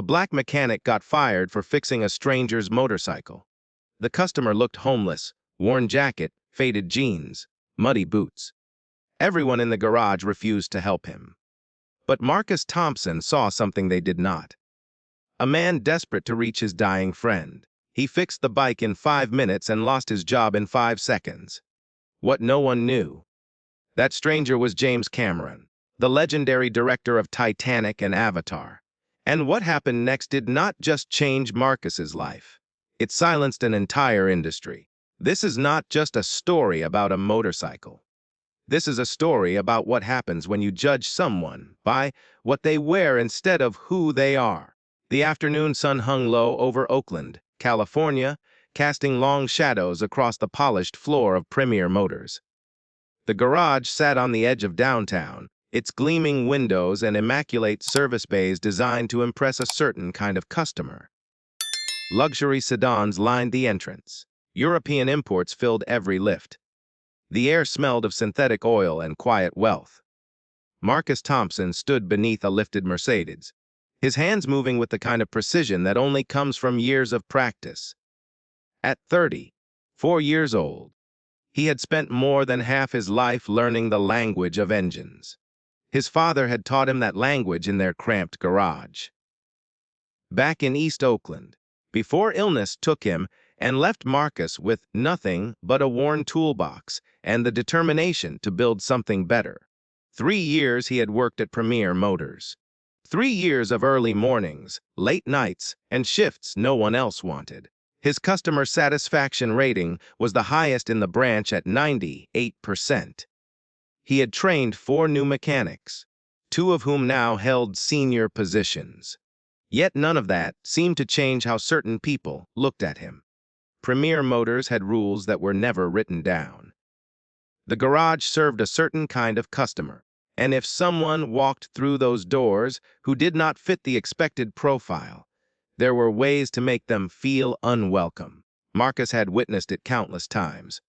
A black mechanic got fired for fixing a stranger's motorcycle. The customer looked homeless, worn jacket, faded jeans, muddy boots. Everyone in the garage refused to help him. But Marcus Thompson saw something they did not. A man desperate to reach his dying friend. He fixed the bike in 5 minutes and lost his job in 5 seconds. What no one knew. That stranger was James Cameron, the legendary director of Titanic and Avatar. And what happened next did not just change Marcus's life. It silenced an entire industry. This is not just a story about a motorcycle. This is a story about what happens when you judge someone by what they wear instead of who they are. The afternoon sun hung low over Oakland, California, casting long shadows across the polished floor of Premier Motors. The garage sat on the edge of downtown, its gleaming windows and immaculate service bays designed to impress a certain kind of customer. Luxury sedans lined the entrance. European imports filled every lift. The air smelled of synthetic oil and quiet wealth. Marcus Thompson stood beneath a lifted Mercedes, his hands moving with the kind of precision that only comes from years of practice. At 34 years old, he had spent more than half his life learning the language of engines. His father had taught him that language in their cramped garage. Back in East Oakland, before illness took him and left Marcus with nothing but a worn toolbox and the determination to build something better. 3 years he had worked at Premier Motors. 3 years of early mornings, late nights, and shifts no one else wanted. His customer satisfaction rating was the highest in the branch at 98%. He had trained 4 new mechanics, 2 of whom now held senior positions. Yet none of that seemed to change how certain people looked at him. Premier Motors had rules that were never written down. The garage served a certain kind of customer, and if someone walked through those doors who did not fit the expected profile, there were ways to make them feel unwelcome. Marcus had witnessed it countless times.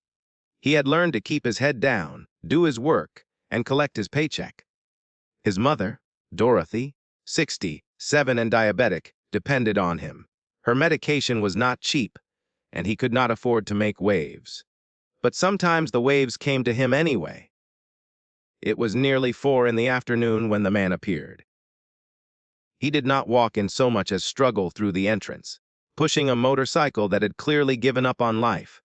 He had learned to keep his head down, do his work, and collect his paycheck. His mother, Dorothy, 67 and diabetic, depended on him. Her medication was not cheap, and he could not afford to make waves. But sometimes the waves came to him anyway. It was nearly 4 in the afternoon when the man appeared. He did not walk in so much as struggle through the entrance, pushing a motorcycle that had clearly given up on life.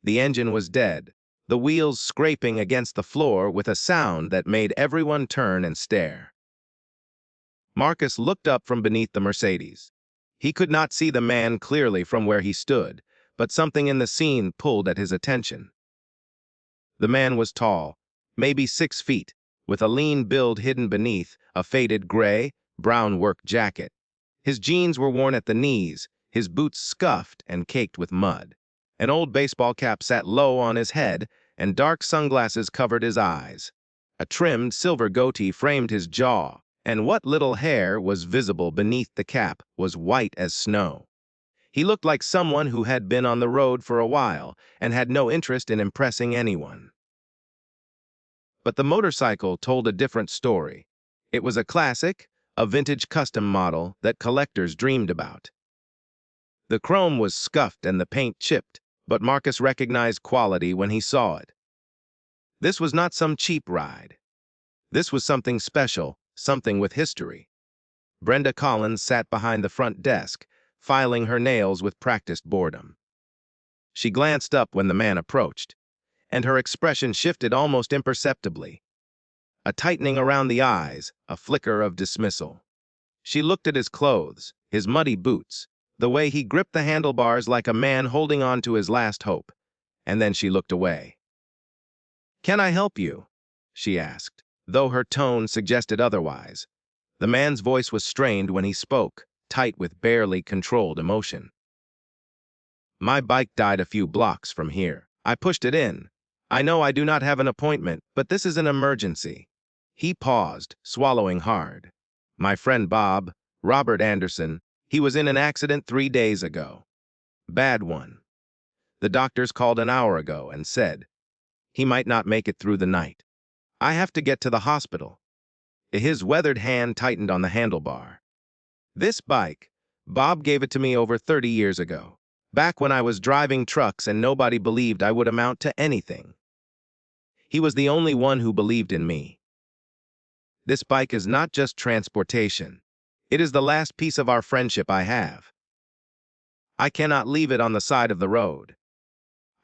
The engine was dead, the wheels scraping against the floor with a sound that made everyone turn and stare. Marcus looked up from beneath the Mercedes. He could not see the man clearly from where he stood, but something in the scene pulled at his attention. The man was tall, maybe 6 feet, with a lean build hidden beneath a faded gray, brown work jacket. His jeans were worn at the knees, his boots scuffed and caked with mud. An old baseball cap sat low on his head, and dark sunglasses covered his eyes. A trimmed silver goatee framed his jaw, and what little hair was visible beneath the cap was white as snow. He looked like someone who had been on the road for a while and had no interest in impressing anyone. But the motorcycle told a different story. It was a classic, a vintage custom model that collectors dreamed about. The chrome was scuffed and the paint chipped, but Marcus recognized quality when he saw it. This was not some cheap ride. This was something special, something with history. Brenda Collins sat behind the front desk, filing her nails with practiced boredom. She glanced up when the man approached, and her expression shifted almost imperceptibly. A tightening around the eyes, a flicker of dismissal. She looked at his clothes, his muddy boots, the way he gripped the handlebars like a man holding on to his last hope, and then she looked away. "Can I help you?" she asked, though her tone suggested otherwise. The man's voice was strained when he spoke, tight with barely controlled emotion. "My bike died a few blocks from here. I pushed it in. I know I do not have an appointment, but this is an emergency." He paused, swallowing hard. "My friend Bob, Robert Anderson, he was in an accident 3 days ago. Bad one. The doctors called an hour ago and said he might not make it through the night. I have to get to the hospital." His weathered hand tightened on the handlebar. This bike, Bob gave it to me over 30 years ago, back when I was driving trucks and nobody believed I would amount to anything. He was the only one who believed in me. This bike is not just transportation. It is the last piece of our friendship I have. I cannot leave it on the side of the road.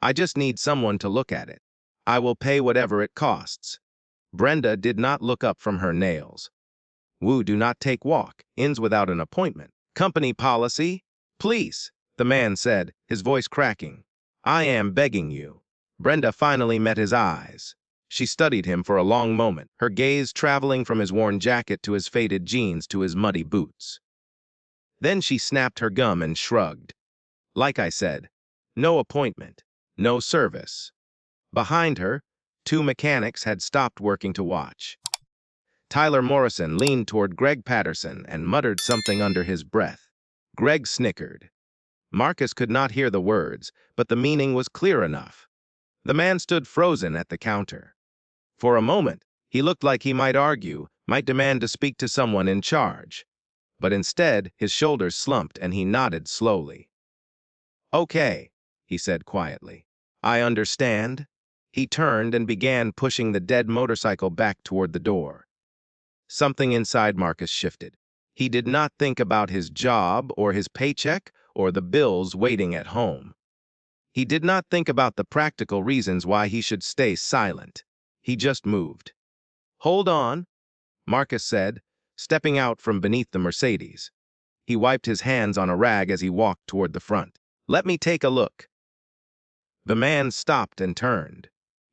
I just need someone to look at it. I will pay whatever it costs. Brenda did not look up from her nails. Woo do not take walk-ins without an appointment. Company policy? Please, the man said, his voice cracking. I am begging you. Brenda finally met his eyes. She studied him for a long moment, her gaze traveling from his worn jacket to his faded jeans to his muddy boots. Then she snapped her gum and shrugged. Like I said, no appointment, no service. Behind her, two mechanics had stopped working to watch. Tyler Morrison leaned toward Greg Patterson and muttered something under his breath. Greg snickered. Marcus could not hear the words, but the meaning was clear enough. The man stood frozen at the counter. For a moment, he looked like he might argue, might demand to speak to someone in charge. But instead, his shoulders slumped and he nodded slowly. Okay, he said quietly. I understand. He turned and began pushing the dead motorcycle back toward the door. Something inside Marcus shifted. He did not think about his job or his paycheck or the bills waiting at home. He did not think about the practical reasons why he should stay silent. He just moved. Hold on, Marcus said, stepping out from beneath the Mercedes. He wiped his hands on a rag as he walked toward the front. Let me take a look. The man stopped and turned.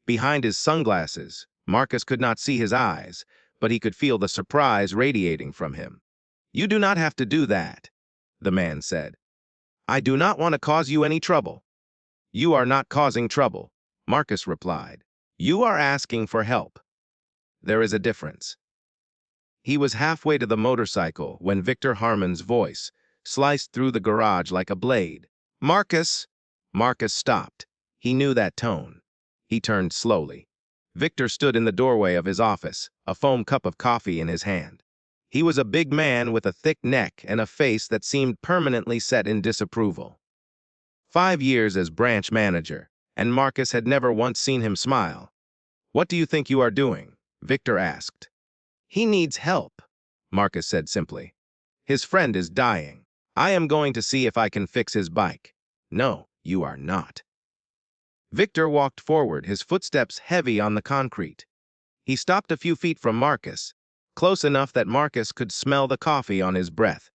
Behind his sunglasses, Marcus could not see his eyes, but he could feel the surprise radiating from him. You do not have to do that, the man said. I do not want to cause you any trouble. You are not causing trouble, Marcus replied. You are asking for help. There is a difference. He was halfway to the motorcycle when Victor Harmon's voice sliced through the garage like a blade. Marcus! Marcus stopped. He knew that tone. He turned slowly. Victor stood in the doorway of his office, a foam cup of coffee in his hand. He was a big man with a thick neck and a face that seemed permanently set in disapproval. 5 years as branch manager, and Marcus had never once seen him smile. What do you think you are doing? Victor asked. He needs help, Marcus said simply. His friend is dying. I am going to see if I can fix his bike. No, you are not. Victor walked forward, his footsteps heavy on the concrete. He stopped a few feet from Marcus, close enough that Marcus could smell the coffee on his breath.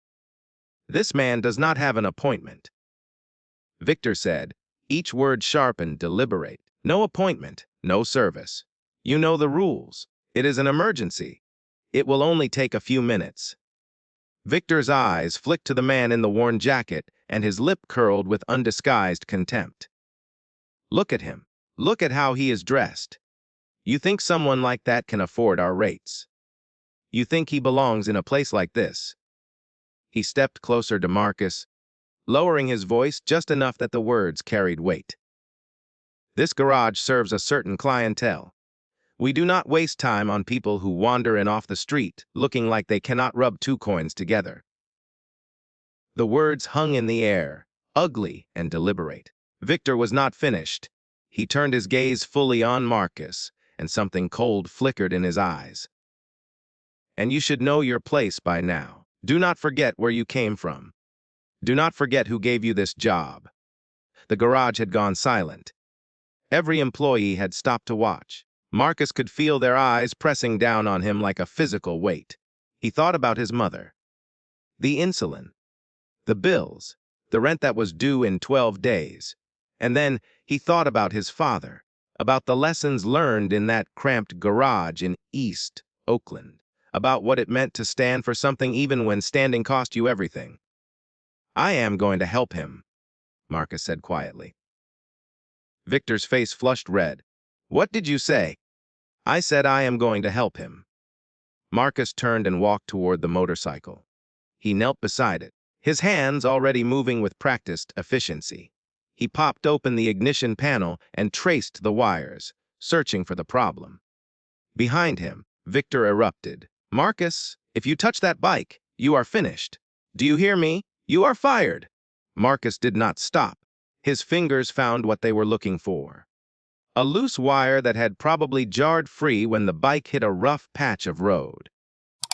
This man does not have an appointment. Victor said, each word sharp and deliberate. No appointment, no service. You know the rules. It is an emergency. It will only take a few minutes. Victor's eyes flicked to the man in the worn jacket, and his lip curled with undisguised contempt. Look at him. Look at how he is dressed. You think someone like that can afford our rates? You think he belongs in a place like this? He stepped closer to Marcus, lowering his voice just enough that the words carried weight. This garage serves a certain clientele. We do not waste time on people who wander in off the street looking like they cannot rub 2 coins together. The words hung in the air, ugly and deliberate. Victor was not finished. He turned his gaze fully on Marcus, and something cold flickered in his eyes. And you should know your place by now. Do not forget where you came from. Do not forget who gave you this job. The garage had gone silent. Every employee had stopped to watch. Marcus could feel their eyes pressing down on him like a physical weight. He thought about his mother. The insulin. The bills. The rent that was due in 12 days. And then he thought about his father, about the lessons learned in that cramped garage in East Oakland, about what it meant to stand for something even when standing cost you everything. I am going to help him, Marcus said quietly. Victor's face flushed red. What did you say? I said I am going to help him. Marcus turned and walked toward the motorcycle. He knelt beside it, his hands already moving with practiced efficiency. He popped open the ignition panel and traced the wires, searching for the problem. Behind him, Victor erupted. Marcus, if you touch that bike, you are finished. Do you hear me? You are fired. Marcus did not stop. His fingers found what they were looking for. A loose wire that had probably jarred free when the bike hit a rough patch of road.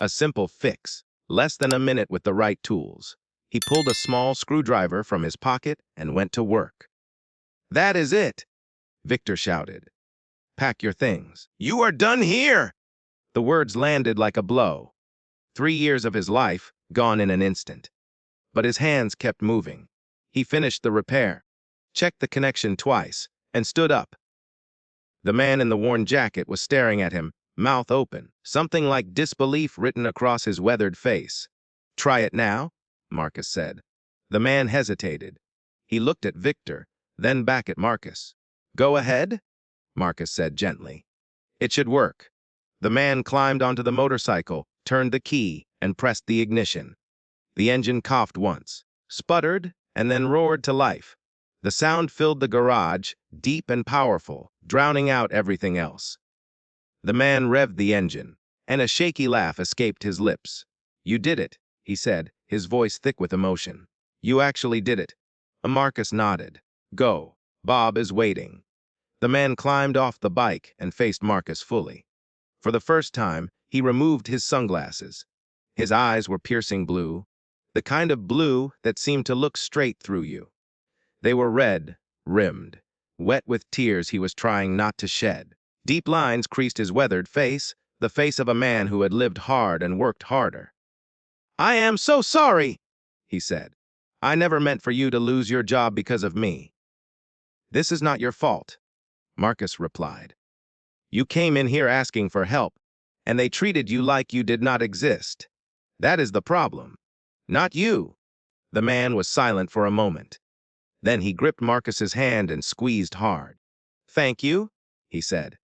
A simple fix, less than a minute with the right tools. He pulled a small screwdriver from his pocket and went to work. That is it, Victor shouted. Pack your things. You are done here! The words landed like a blow. 3 years of his life, gone in an instant. But his hands kept moving. He finished the repair, checked the connection twice, and stood up. The man in the worn jacket was staring at him, mouth open, something like disbelief written across his weathered face. Try it now, Marcus said. The man hesitated. He looked at Victor, then back at Marcus. Go ahead, Marcus said gently. It should work. The man climbed onto the motorcycle, turned the key, and pressed the ignition. The engine coughed once, sputtered, and then roared to life. The sound filled the garage, deep and powerful, drowning out everything else. The man revved the engine, and a shaky laugh escaped his lips. You did it, he said, his voice thick with emotion. You actually did it. Marcus nodded. Go. Bob is waiting. The man climbed off the bike and faced Marcus fully. For the first time, he removed his sunglasses. His eyes were piercing blue, the kind of blue that seemed to look straight through you. They were red, rimmed, wet with tears he was trying not to shed. Deep lines creased his weathered face, the face of a man who had lived hard and worked harder. I am so sorry, he said. I never meant for you to lose your job because of me. This is not your fault, Marcus replied. You came in here asking for help, and they treated you like you did not exist. That is the problem, not you. The man was silent for a moment. Then he gripped Marcus's hand and squeezed hard. Thank you, he said.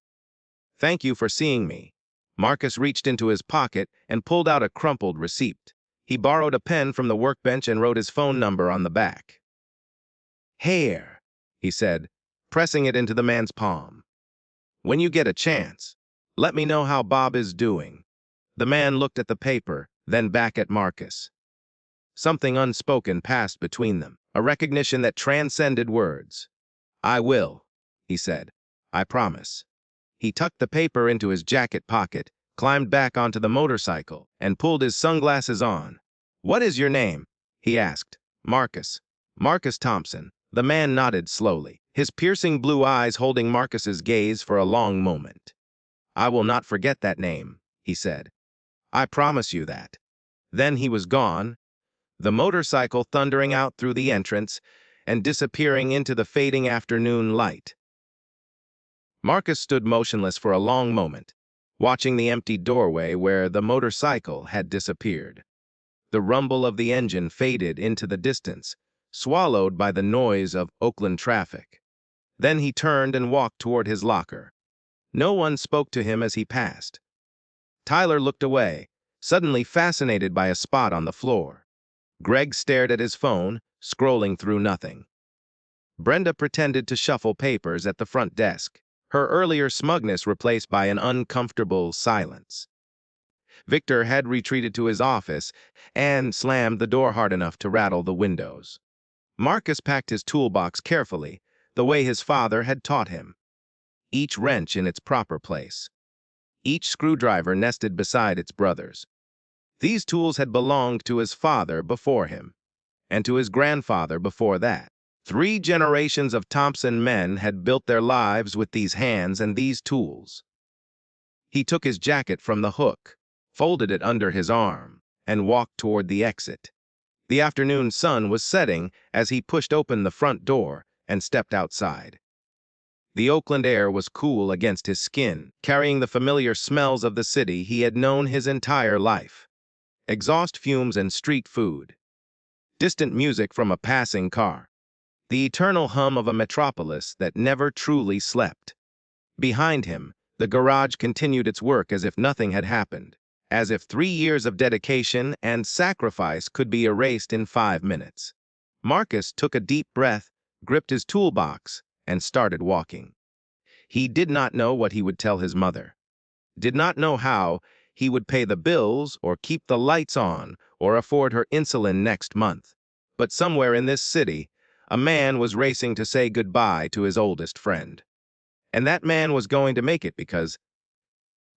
Thank you for seeing me. Marcus reached into his pocket and pulled out a crumpled receipt. He borrowed a pen from the workbench and wrote his phone number on the back. Here, he said, pressing it into the man's palm. When you get a chance, let me know how Bob is doing. The man looked at the paper, then back at Marcus. Something unspoken passed between them, a recognition that transcended words. I will, he said. I promise. He tucked the paper into his jacket pocket, climbed back onto the motorcycle, and pulled his sunglasses on. What is your name? He asked. Marcus. Marcus Thompson. The man nodded slowly, his piercing blue eyes holding Marcus's gaze for a long moment. I will not forget that name, he said. I promise you that. Then he was gone, the motorcycle thundering out through the entrance and disappearing into the fading afternoon light. Marcus stood motionless for a long moment, watching the empty doorway where the motorcycle had disappeared. The rumble of the engine faded into the distance, swallowed by the noise of Oakland traffic. Then he turned and walked toward his locker. No one spoke to him as he passed. Tyler looked away, suddenly fascinated by a spot on the floor. Greg stared at his phone, scrolling through nothing. Brenda pretended to shuffle papers at the front desk, her earlier smugness replaced by an uncomfortable silence. Victor had retreated to his office and slammed the door hard enough to rattle the windows. Marcus packed his toolbox carefully, the way his father had taught him. Each wrench in its proper place. Each screwdriver nested beside its brothers. These tools had belonged to his father before him, and to his grandfather before that. 3 generations of Thompson men had built their lives with these hands and these tools. He took his jacket from the hook, folded it under his arm, and walked toward the exit. The afternoon sun was setting as he pushed open the front door and stepped outside. The Oakland air was cool against his skin, carrying the familiar smells of the city he had known his entire life. Exhaust fumes and street food. Distant music from a passing car. The eternal hum of a metropolis that never truly slept. Behind him, the garage continued its work as if nothing had happened, as if 3 years of dedication and sacrifice could be erased in 5 minutes. Marcus took a deep breath, gripped his toolbox, and started walking. He did not know what he would tell his mother. Did not know how he would pay the bills or keep the lights on or afford her insulin next month. But somewhere in this city, a man was racing to say goodbye to his oldest friend. And that man was going to make it because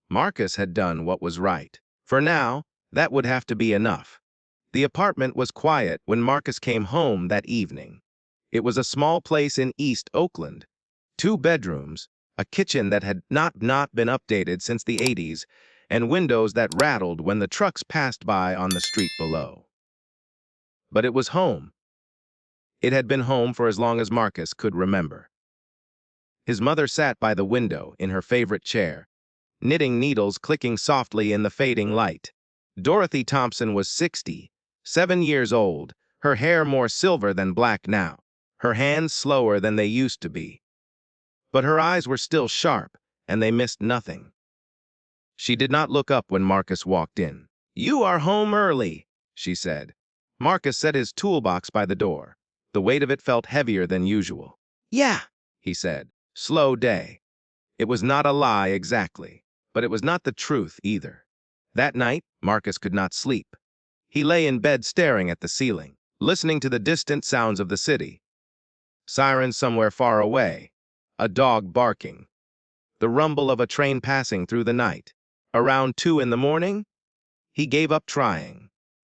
Marcus had done what was right. For now, that would have to be enough. The apartment was quiet when Marcus came home that evening. It was a small place in East Oakland. 2 bedrooms, a kitchen that had not been updated since the 80s, and windows that rattled when the trucks passed by on the street below. But it was home. It had been home for as long as Marcus could remember. His mother sat by the window in her favorite chair, knitting needles clicking softly in the fading light. Dorothy Thompson was 60, 7 years old, her hair more silver than black now, her hands slower than they used to be. But her eyes were still sharp, and they missed nothing. She did not look up when Marcus walked in. "You are home early," she said. Marcus set his toolbox by the door. The weight of it felt heavier than usual. "Yeah," he said. "Slow day." It was not a lie exactly, but it was not the truth either. That night, Marcus could not sleep. He lay in bed staring at the ceiling, listening to the distant sounds of the city. Sirens somewhere far away, a dog barking, the rumble of a train passing through the night. Around 2 in the morning, he gave up trying.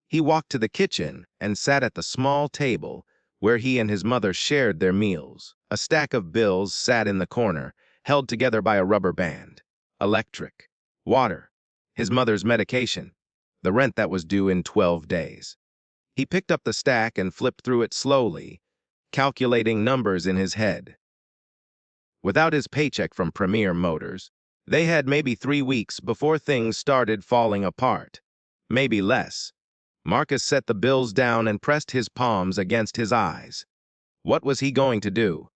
He walked to the kitchen and sat at the small table where he and his mother shared their meals. A stack of bills sat in the corner, held together by a rubber band. Electric, water, his mother's medication, the rent that was due in 12 days. He picked up the stack and flipped through it slowly, calculating numbers in his head. Without his paycheck from Premier Motors, they had maybe 3 weeks before things started falling apart. Maybe less. Marcus set the bills down and pressed his palms against his eyes. What was he going to do?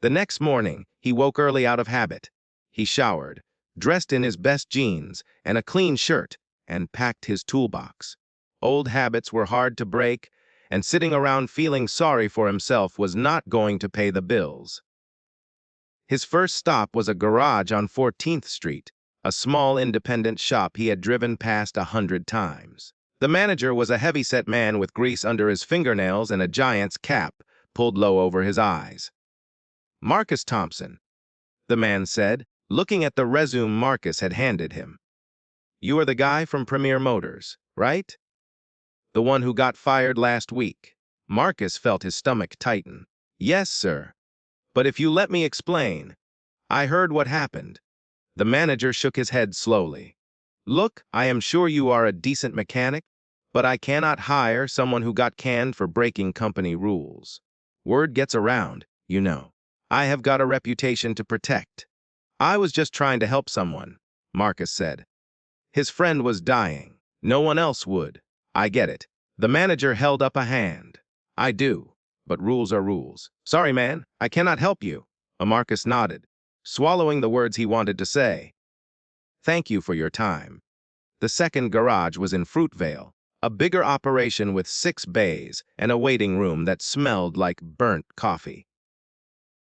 The next morning, he woke early out of habit. He showered, dressed in his best jeans and a clean shirt, and packed his toolbox. Old habits were hard to break, and sitting around feeling sorry for himself was not going to pay the bills. His first stop was a garage on 14th Street, a small independent shop he had driven past 100 times. The manager was a heavy-set man with grease under his fingernails and a giant's cap pulled low over his eyes. "Marcus Thompson," the man said, looking at the resume Marcus had handed him. "You are the guy from Premier Motors, right? The one who got fired last week." Marcus felt his stomach tighten. "Yes, sir. But if you let me explain, I heard what happened." The manager shook his head slowly. "Look, I am sure you are a decent mechanic, but I cannot hire someone who got canned for breaking company rules. Word gets around, you know. I have got a reputation to protect." "I was just trying to help someone," Marcus said. His friend was dying. No one else would. "I get it." The manager held up a hand. "I do, but rules are rules. Sorry, man, I cannot help you." Marcus nodded, swallowing the words he wanted to say. "Thank you for your time." The second garage was in Fruitvale, a bigger operation with 6 bays and a waiting room that smelled like burnt coffee.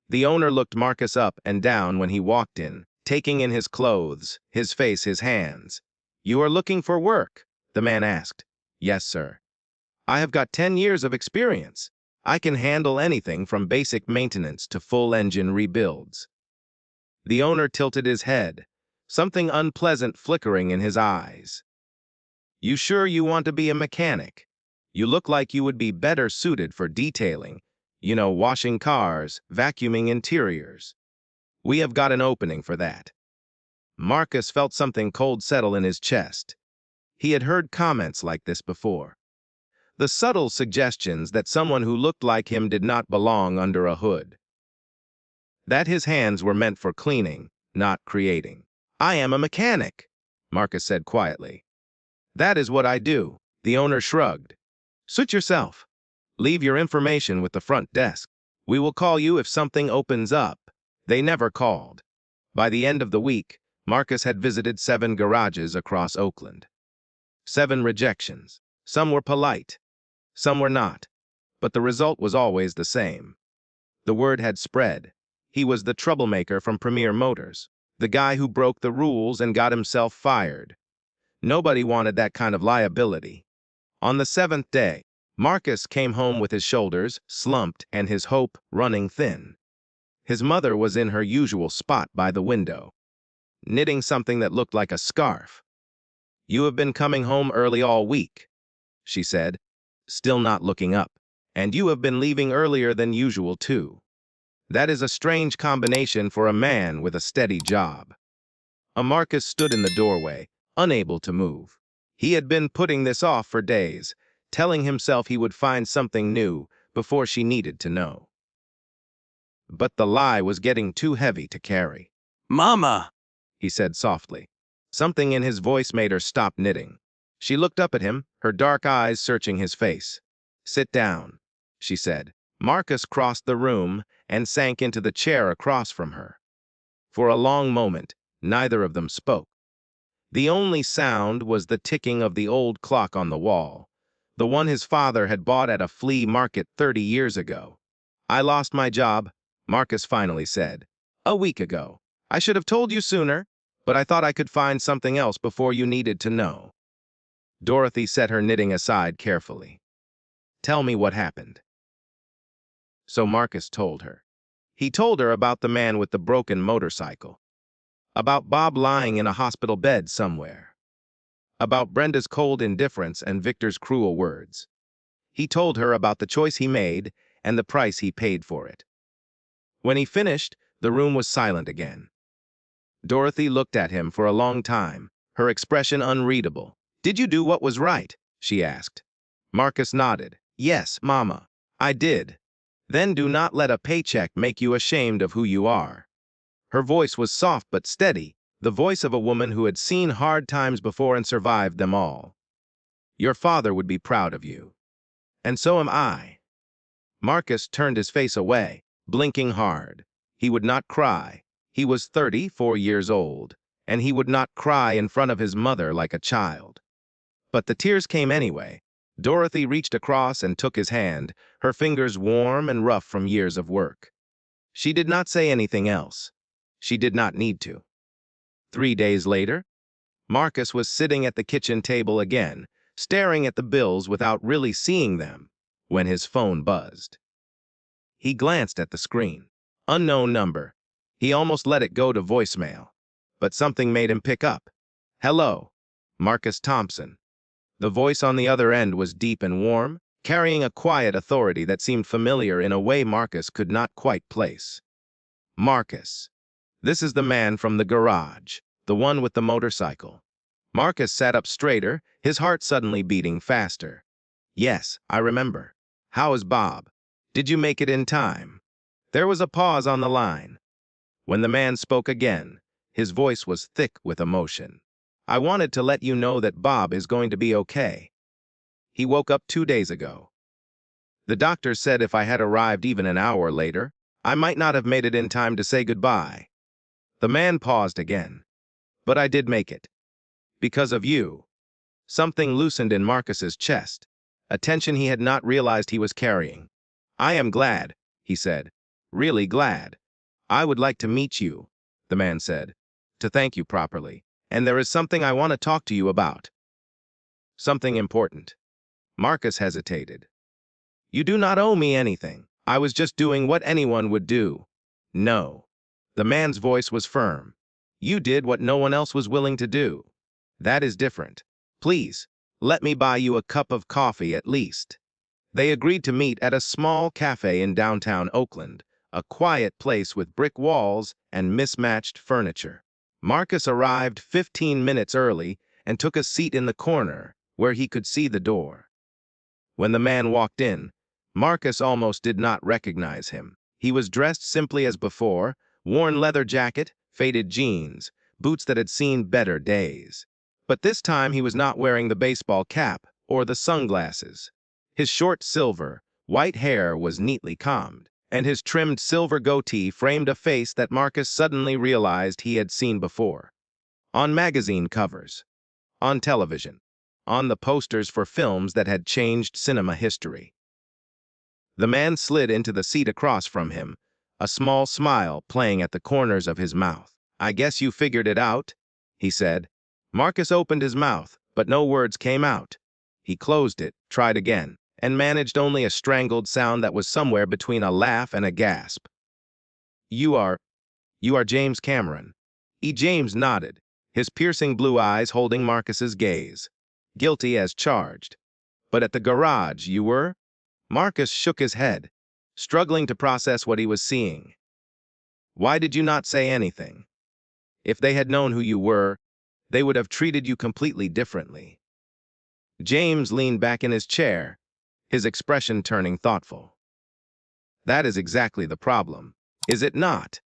The owner looked Marcus up and down when he walked in, taking in his clothes, his face, his hands. "You are looking for work?" the man asked. "Yes, sir. I have got 10 years of experience. I can handle anything from basic maintenance to full engine rebuilds." The owner tilted his head, something unpleasant flickering in his eyes. "You sure you want to be a mechanic? You look like you would be better suited for detailing, washing cars, vacuuming interiors. We have got an opening for that." Marcus felt something cold settle in his chest. He had heard comments like this before. The subtle suggestions that someone who looked like him did not belong under a hood. That his hands were meant for cleaning, not creating. "I am a mechanic," Marcus said quietly. "That is what I do." The owner shrugged. "Suit yourself. Leave your information with the front desk. We will call you if something opens up." They never called. By the end of the week, Marcus had visited 7 garages across Oakland. 7 rejections. Some were polite, some were not, but the result was always the same. The word had spread. He was the troublemaker from Premier Motors, the guy who broke the rules and got himself fired. Nobody wanted that kind of liability. On the seventh day, Marcus came home with his shoulders slumped and his hope running thin. His mother was in her usual spot by the window, knitting something that looked like a scarf. "You have been coming home early all week," she said, still not looking up. "And you have been leaving earlier than usual, too. That is a strange combination for a man with a steady job." Marcus stood in the doorway, unable to move. He had been putting this off for days, telling himself he would find something new before she needed to know. But the lie was getting too heavy to carry. "Mama," he said softly. Something in his voice made her stop knitting. She looked up at him, her dark eyes searching his face. "Sit down," she said. Marcus crossed the room and sank into the chair across from her. For a long moment, neither of them spoke. The only sound was the ticking of the old clock on the wall, the one his father had bought at a flea market 30 years ago. "I lost my job," Marcus finally said, "a week ago. I should have told you sooner, but I thought I could find something else before you needed to know." Dorothy set her knitting aside carefully. "Tell me what happened." So Marcus told her. He told her about the man with the broken motorcycle, about Bob lying in a hospital bed somewhere, about Brenda's cold indifference and Victor's cruel words. He told her about the choice he made and the price he paid for it. When he finished, the room was silent again. Dorothy looked at him for a long time, her expression unreadable. "Did you do what was right?" she asked. Marcus nodded. "Yes, Mama, I did." "Then do not let a paycheck make you ashamed of who you are." Her voice was soft but steady, the voice of a woman who had seen hard times before and survived them all. "Your father would be proud of you. And so am I." Marcus turned his face away, blinking hard. He would not cry. He was 34 years old, and he would not cry in front of his mother like a child. But the tears came anyway. Dorothy reached across and took his hand, her fingers warm and rough from years of work. She did not say anything else. She did not need to. 3 days later, Marcus was sitting at the kitchen table again, staring at the bills without really seeing them, when his phone buzzed. He glanced at the screen. Unknown number. He almost let it go to voicemail. But something made him pick up. "Hello, Marcus Thompson." The voice on the other end was deep and warm, carrying a quiet authority that seemed familiar in a way Marcus could not quite place. "Marcus, this is the man from the garage, the one with the motorcycle." Marcus sat up straighter, his heart suddenly beating faster. "Yes, I remember. How is Bob? Did you make it in time?" There was a pause on the line. When the man spoke again, his voice was thick with emotion. "I wanted to let you know that Bob is going to be okay. He woke up 2 days ago. The doctor said if I had arrived even an hour later, I might not have made it in time to say goodbye." The man paused again. "But I did make it. Because of you." Something loosened in Marcus's chest, a tension he had not realized he was carrying. "I am glad," he said. "Really glad. I would like to meet you," the man said, "to thank you properly. And there is something I want to talk to you about. Something important." Marcus hesitated. "You do not owe me anything. I was just doing what anyone would do." "No." The man's voice was firm. "You did what no one else was willing to do. That is different. Please, let me buy you a cup of coffee at least." They agreed to meet at a small cafe in downtown Oakland, a quiet place with brick walls and mismatched furniture. Marcus arrived 15 minutes early and took a seat in the corner where he could see the door. When the man walked in, Marcus almost did not recognize him. He was dressed simply as before, worn leather jacket, faded jeans, boots that had seen better days. But this time he was not wearing the baseball cap or the sunglasses. His short silver, white hair was neatly combed, and his trimmed silver goatee framed a face that Marcus suddenly realized he had seen before. On magazine covers, on television, on the posters for films that had changed cinema history. The man slid into the seat across from him, a small smile playing at the corners of his mouth. "I guess you figured it out," he said. Marcus opened his mouth, but no words came out. He closed it, tried again, and managed only a strangled sound that was somewhere between a laugh and a gasp. You are James Cameron. James nodded, his piercing blue eyes holding Marcus's gaze. Guilty as charged. But at the garage, you were? Marcus shook his head, struggling to process what he was seeing. Why did you not say anything? If they had known who you were, they would have treated you completely differently. James leaned back in his chair, his expression turning thoughtful. That is exactly the problem, is it not?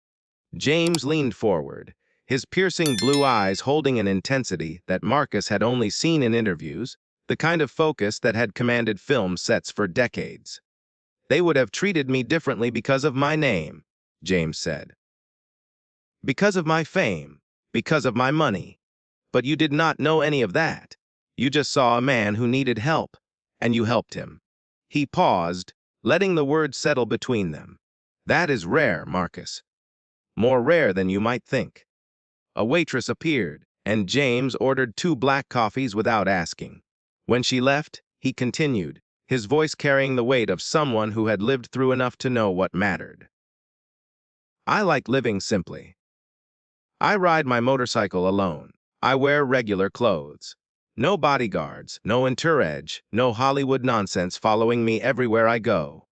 James leaned forward, his piercing blue eyes holding an intensity that Marcus had only seen in interviews, the kind of focus that had commanded film sets for decades. They would have treated me differently because of my name, James said. Because of my fame, because of my money. But you did not know any of that. You just saw a man who needed help, and you helped him. He paused, letting the words settle between them. That is rare, Marcus. More rare than you might think. A waitress appeared, and James ordered 2 black coffees without asking. When she left, he continued, his voice carrying the weight of someone who had lived through enough to know what mattered. I like living simply. I ride my motorcycle alone. I wear regular clothes. No bodyguards, no entourage, no Hollywood nonsense following me everywhere I go.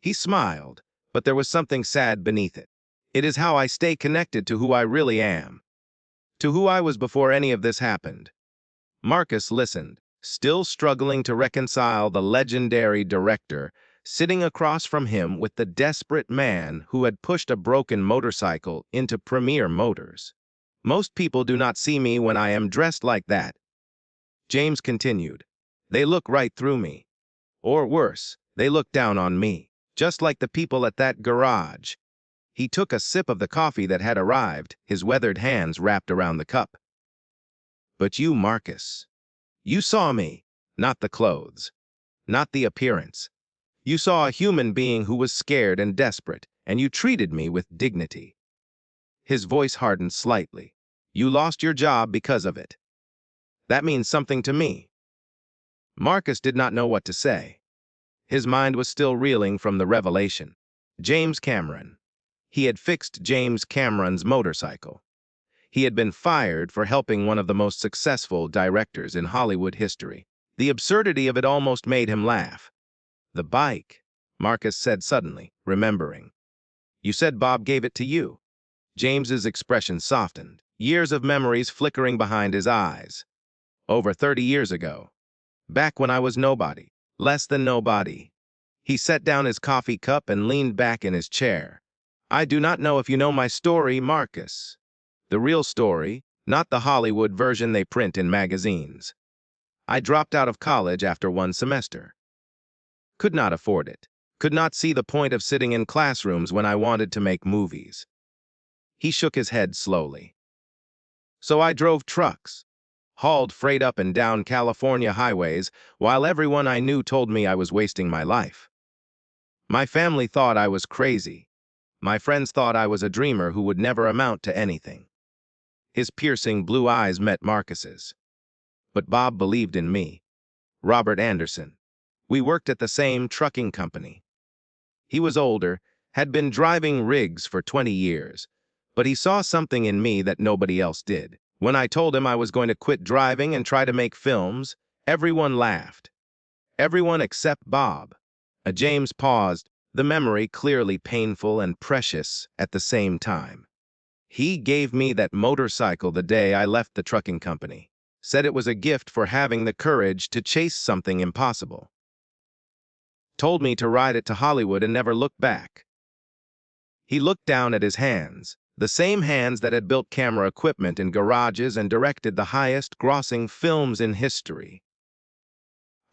He smiled, but there was something sad beneath it. It is how I stay connected to who I really am. To who I was before any of this happened. Marcus listened, still struggling to reconcile the legendary director sitting across from him with the desperate man who had pushed a broken motorcycle into Premier Motors. Most people do not see me when I am dressed like that. James continued. They look right through me. Or worse, they look down on me, just like the people at that garage. He took a sip of the coffee that had arrived, his weathered hands wrapped around the cup. But you, Marcus, you saw me, not the clothes, not the appearance. You saw a human being who was scared and desperate, and you treated me with dignity. His voice hardened slightly. You lost your job because of it. That means something to me. Marcus did not know what to say. His mind was still reeling from the revelation. James Cameron. He had fixed James Cameron's motorcycle. He had been fired for helping one of the most successful directors in Hollywood history. The absurdity of it almost made him laugh. The bike, Marcus said suddenly, remembering. You said Bob gave it to you. James's expression softened, years of memories flickering behind his eyes. Over 30 years ago. Back when I was nobody, less than nobody. He set down his coffee cup and leaned back in his chair. I do not know if you know my story, Marcus. The real story, not the Hollywood version they print in magazines. I dropped out of college after 1 semester. Could not afford it. Could not see the point of sitting in classrooms when I wanted to make movies. He shook his head slowly. So I drove trucks, hauled freight up and down California highways, while everyone I knew told me I was wasting my life. My family thought I was crazy. My friends thought I was a dreamer who would never amount to anything. His piercing blue eyes met Marcus's. But Bob believed in me. Robert Anderson. We worked at the same trucking company. He was older, had been driving rigs for 20 years, but he saw something in me that nobody else did. When I told him I was going to quit driving and try to make films, everyone laughed. Everyone except Bob. James paused, the memory clearly painful and precious at the same time. He gave me that motorcycle the day I left the trucking company. Said it was a gift for having the courage to chase something impossible. Told me to ride it to Hollywood and never look back. He looked down at his hands, the same hands that had built camera equipment in garages and directed the highest-grossing films in history.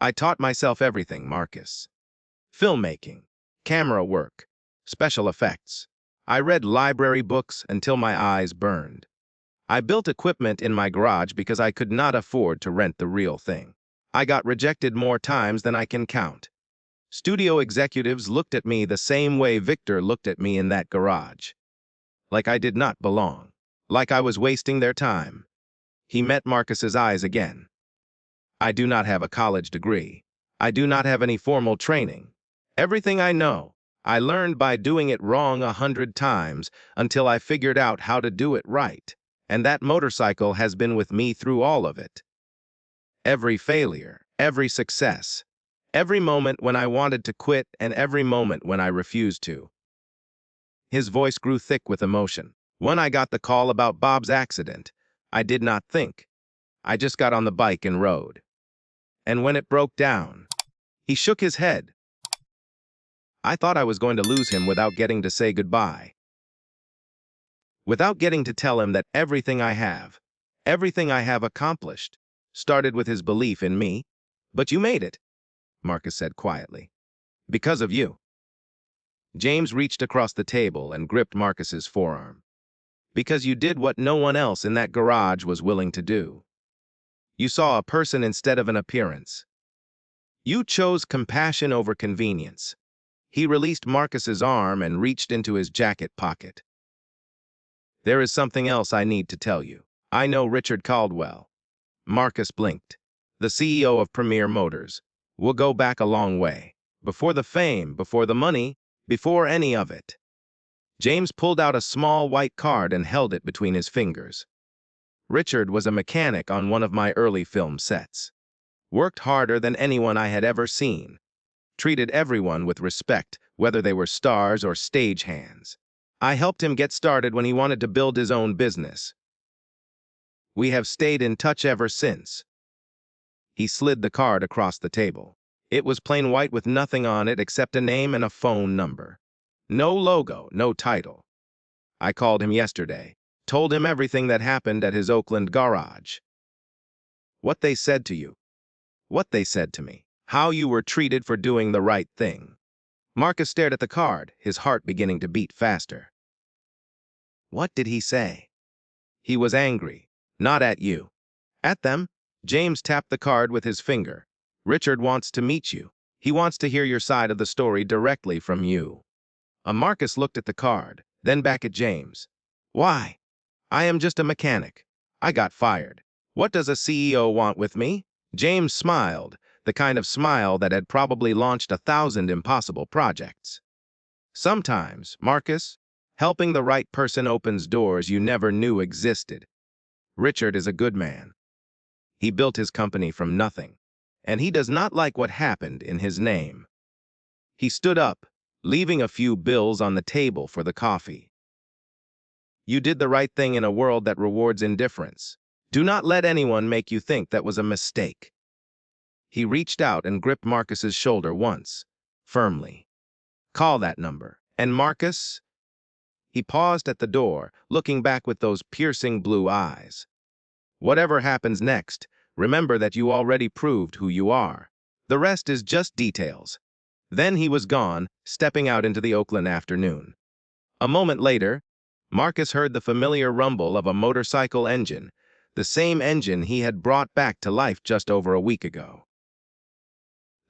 I taught myself everything, Marcus. Filmmaking, camera work, special effects. I read library books until my eyes burned. I built equipment in my garage because I could not afford to rent the real thing. I got rejected more times than I can count. Studio executives looked at me the same way Victor looked at me in that garage. Like I did not belong. Like I was wasting their time. He met Marcus's eyes again. I do not have a college degree. I do not have any formal training. Everything I know, I learned by doing it wrong 100 times until I figured out how to do it right. And that motorcycle has been with me through all of it. Every failure, every success, every moment when I wanted to quit, and every moment when I refused to. His voice grew thick with emotion. When I got the call about Bob's accident, I did not think. I just got on the bike and rode. And when it broke down, he shook his head. I thought I was going to lose him without getting to say goodbye. Without getting to tell him that everything I have accomplished, started with his belief in me. But you made it, Marcus said quietly. Because of you. James reached across the table and gripped Marcus's forearm. Because you did what no one else in that garage was willing to do. You saw a person instead of an appearance. You chose compassion over convenience. He released Marcus's arm and reached into his jacket pocket. There is something else I need to tell you. I know Richard Caldwell. Marcus blinked. The CEO of Premier Motors. We'll go back a long way. Before the fame, before the money, before any of it. James pulled out a small white card and held it between his fingers. Richard was a mechanic on one of my early film sets. Worked harder than anyone I had ever seen. Treated everyone with respect, whether they were stars or stagehands. I helped him get started when he wanted to build his own business. We have stayed in touch ever since. He slid the card across the table. It was plain white with nothing on it except a name and a phone number. No logo, no title. I called him yesterday, told him everything that happened at his Oakland garage. What they said to you. What they said to me. How you were treated for doing the right thing. Marcus stared at the card, his heart beginning to beat faster. What did he say? He was angry. Not at you. At them? James tapped the card with his finger. Richard wants to meet you. He wants to hear your side of the story directly from you. Marcus looked at the card, then back at James. Why? I am just a mechanic. I got fired. What does a CEO want with me? James smiled, the kind of smile that had probably launched 1,000 impossible projects. Sometimes, Marcus, helping the right person opens doors you never knew existed. Richard is a good man. He built his company from nothing, and he does not like what happened in his name. He stood up, leaving a few bills on the table for the coffee. You did the right thing in a world that rewards indifference. Do not let anyone make you think that was a mistake. He reached out and gripped Marcus's shoulder once, firmly. Call that number. And Marcus? He paused at the door, looking back with those piercing blue eyes. Whatever happens next, remember that you already proved who you are. The rest is just details. Then he was gone, stepping out into the Oakland afternoon. A moment later, Marcus heard the familiar rumble of a motorcycle engine, the same engine he had brought back to life just over a week ago.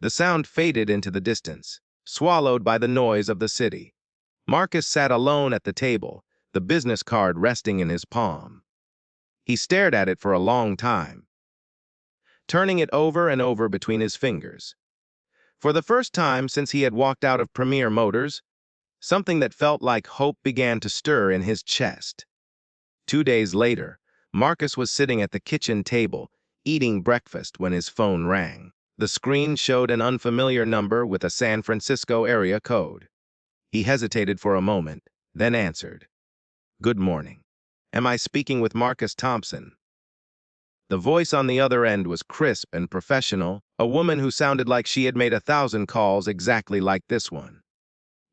The sound faded into the distance, swallowed by the noise of the city. Marcus sat alone at the table, the business card resting in his palm. He stared at it for a long time, turning it over and over between his fingers. For the first time since he had walked out of Premier Motors, something that felt like hope began to stir in his chest. 2 days later, Marcus was sitting at the kitchen table, eating breakfast when his phone rang. The screen showed an unfamiliar number with a San Francisco area code. He hesitated for a moment, then answered. Good morning. Am I speaking with Marcus Thompson? The voice on the other end was crisp and professional, a woman who sounded like she had made 1,000 calls exactly like this one.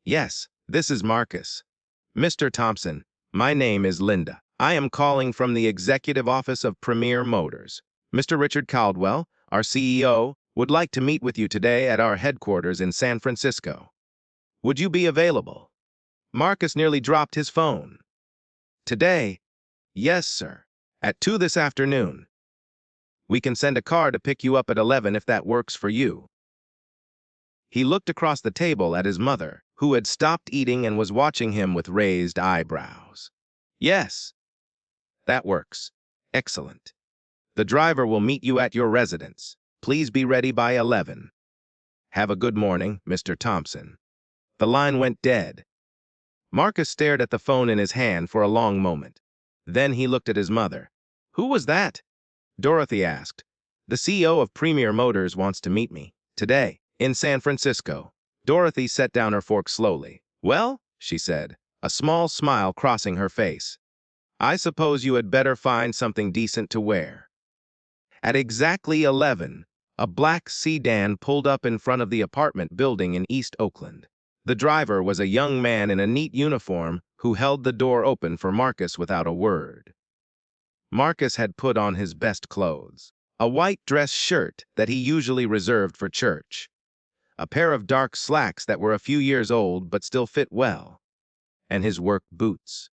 Yes, this is Marcus. Mr. Thompson, my name is Linda. I am calling from the executive office of Premier Motors. Mr. Richard Caldwell, our CEO, would like to meet with you today at our headquarters in San Francisco. Would you be available? Marcus nearly dropped his phone. Today? Yes, sir. At 2 this afternoon. We can send a car to pick you up at 11 if that works for you. He looked across the table at his mother, who had stopped eating and was watching him with raised eyebrows. Yes. That works. Excellent. The driver will meet you at your residence. Please be ready by 11. Have a good morning, Mr. Thompson. The line went dead. Marcus stared at the phone in his hand for a long moment. Then he looked at his mother. Who was that? Dorothy asked. The CEO of Premier Motors wants to meet me. Today, in San Francisco. Dorothy set down her fork slowly. Well, she said, a small smile crossing her face. I suppose you had better find something decent to wear. At exactly 11, a black sedan pulled up in front of the apartment building in East Oakland. The driver was a young man in a neat uniform who held the door open for Marcus without a word. Marcus had put on his best clothes, a white dress shirt that he usually reserved for church, a pair of dark slacks that were a few years old but still fit well, and his work boots.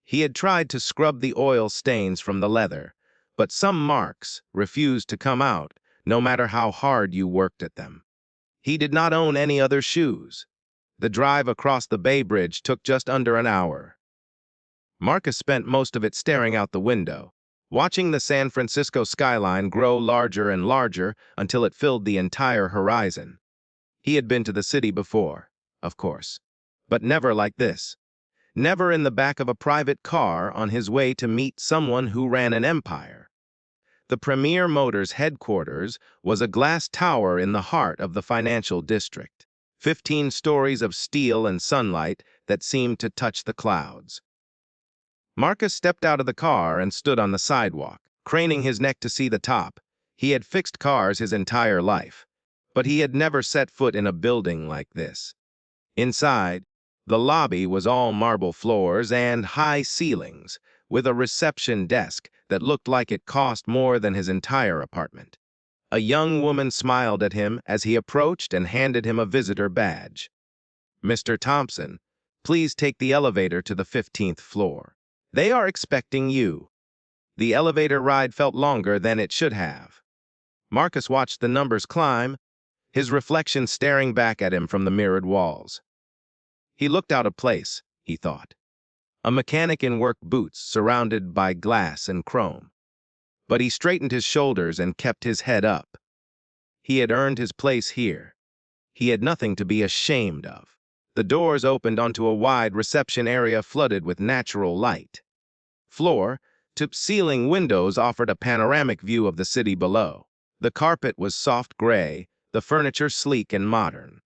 He had tried to scrub the oil stains from the leather, but some marks refused to come out no matter how hard you worked at them. He did not own any other shoes. The drive across the Bay Bridge took just under an hour. Marcus spent most of it staring out the window, watching the San Francisco skyline grow larger and larger until it filled the entire horizon. He had been to the city before, of course, but never like this. Never in the back of a private car on his way to meet someone who ran an empire. The Premier Motors headquarters was a glass tower in the heart of the financial district. 15 stories of steel and sunlight that seemed to touch the clouds. Marcus stepped out of the car and stood on the sidewalk, craning his neck to see the top. He had fixed cars his entire life, but he had never set foot in a building like this. Inside, the lobby was all marble floors and high ceilings, with a reception desk that looked like it cost more than his entire apartment. A young woman smiled at him as he approached and handed him a visitor badge. Mr. Thompson, please take the elevator to the 15th floor. They are expecting you. The elevator ride felt longer than it should have. Marcus watched the numbers climb, his reflection staring back at him from the mirrored walls. He looked out of place, he thought. A mechanic in work boots surrounded by glass and chrome. But he straightened his shoulders and kept his head up. He had earned his place here. He had nothing to be ashamed of. The doors opened onto a wide reception area flooded with natural light. Floor-to-ceiling windows offered a panoramic view of the city below. The carpet was soft gray, the furniture sleek and modern.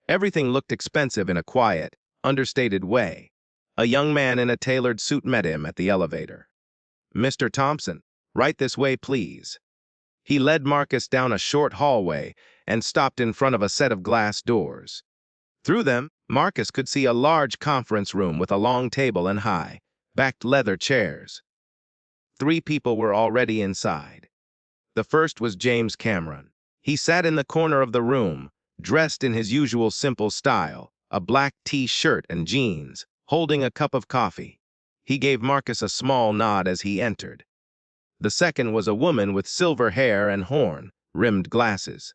Everything looked expensive in a quiet, understated way. A young man in a tailored suit met him at the elevator. Mr. Thompson, right this way, please. He led Marcus down a short hallway and stopped in front of a set of glass doors. Through them, Marcus could see a large conference room with a long table and high, backed leather chairs. 3 people were already inside. The first was James Cameron. He sat in the corner of the room, dressed in his usual simple style, a black t-shirt and jeans, holding a cup of coffee. He gave Marcus a small nod as he entered. The second was a woman with silver hair and horn-rimmed glasses.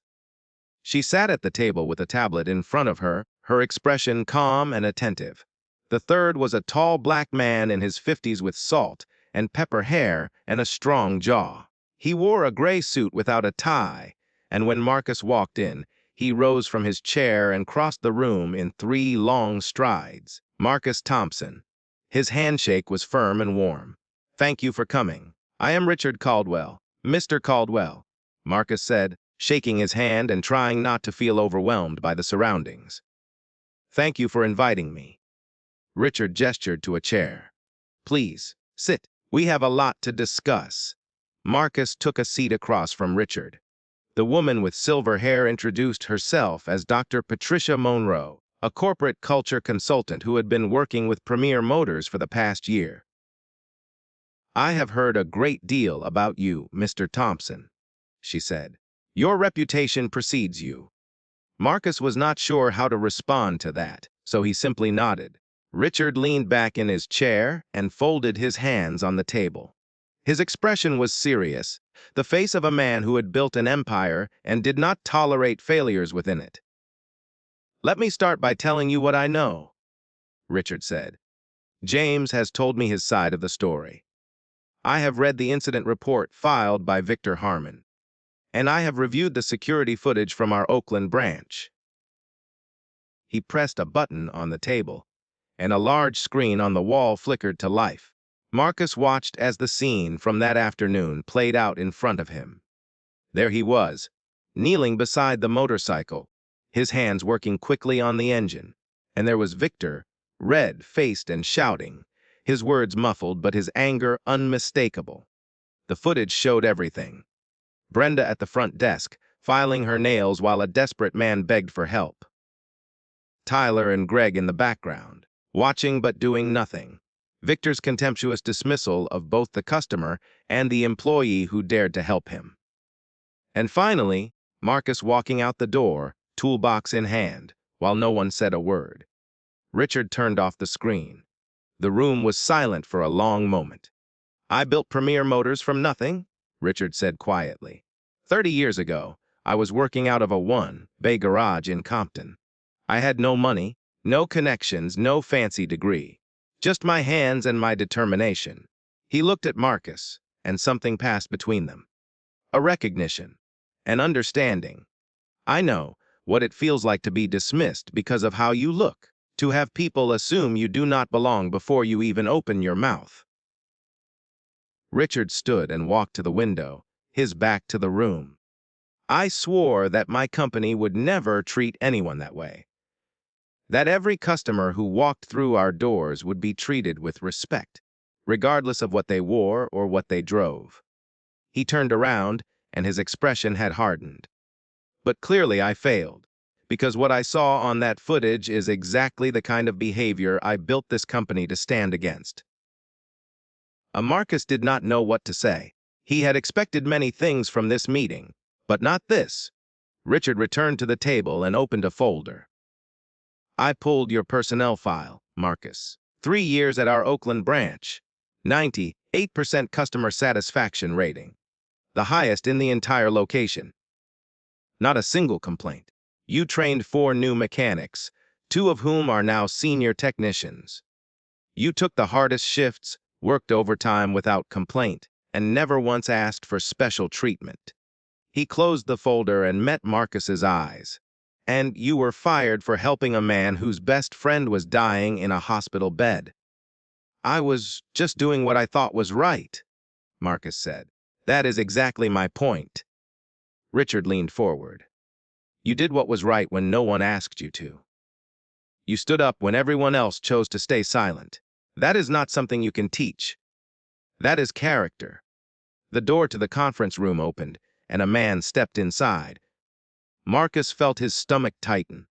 She sat at the table with a tablet in front of her, her expression calm and attentive. The third was a tall black man in his 50s with salt and pepper hair and a strong jaw. He wore a gray suit without a tie, and when Marcus walked in, he rose from his chair and crossed the room in 3 long strides. Marcus Thompson. His handshake was firm and warm. Thank you for coming. I am Richard Caldwell. Mr. Caldwell, Marcus said, shaking his hand and trying not to feel overwhelmed by the surroundings. Thank you for inviting me. Richard gestured to a chair. Please, sit. We have a lot to discuss. Marcus took a seat across from Richard. The woman with silver hair introduced herself as Dr. Patricia Monroe, a corporate culture consultant who had been working with Premier Motors for the past year. I have heard a great deal about you, Mr. Thompson, she said. Your reputation precedes you. Marcus was not sure how to respond to that, so he simply nodded. Richard leaned back in his chair and folded his hands on the table. His expression was serious, the face of a man who had built an empire and did not tolerate failures within it. Let me start by telling you what I know, Richard said. James has told me his side of the story. I have read the incident report filed by Victor Harmon, and I have reviewed the security footage from our Oakland branch. He pressed a button on the table, and a large screen on the wall flickered to life. Marcus watched as the scene from that afternoon played out in front of him. There he was, kneeling beside the motorcycle, his hands working quickly on the engine. And there was Victor, red-faced and shouting, his words muffled but his anger unmistakable. The footage showed everything. Brenda at the front desk, filing her nails while a desperate man begged for help. Tyler and Greg in the background, watching but doing nothing. Victor's contemptuous dismissal of both the customer and the employee who dared to help him. And finally, Marcus walking out the door, toolbox in hand, while no one said a word. Richard turned off the screen. The room was silent for a long moment. "I built Premier Motors from nothing," Richard said quietly. 30 years ago, I was working out of a one-bay garage in Compton. I had no money, no connections, no fancy degree. Just my hands and my determination. He looked at Marcus, and something passed between them. A recognition, an understanding. "I know what it feels like to be dismissed because of how you look, to have people assume you do not belong before you even open your mouth." Richard stood and walked to the window, his back to the room. "I swore that my company would never treat anyone that way. That every customer who walked through our doors would be treated with respect, regardless of what they wore or what they drove." He turned around, and his expression had hardened. "But clearly I failed, because what I saw on that footage is exactly the kind of behavior I built this company to stand against." Marcus did not know what to say. He had expected many things from this meeting, but not this. Richard returned to the table and opened a folder. "I pulled your personnel file, Marcus. 3 years at our Oakland branch. 98% customer satisfaction rating. The highest in the entire location. Not a single complaint. You trained 4 new mechanics, 2 of whom are now senior technicians. You took the hardest shifts, worked overtime without complaint, and never once asked for special treatment." He closed the folder and met Marcus's eyes. "And you were fired for helping a man whose best friend was dying in a hospital bed." "I was just doing what I thought was right," Marcus said. "That is exactly my point." Richard leaned forward. "You did what was right when no one asked you to. You stood up when everyone else chose to stay silent. That is not something you can teach. That is character." The door to the conference room opened, and a man stepped inside. Marcus felt his stomach tighten.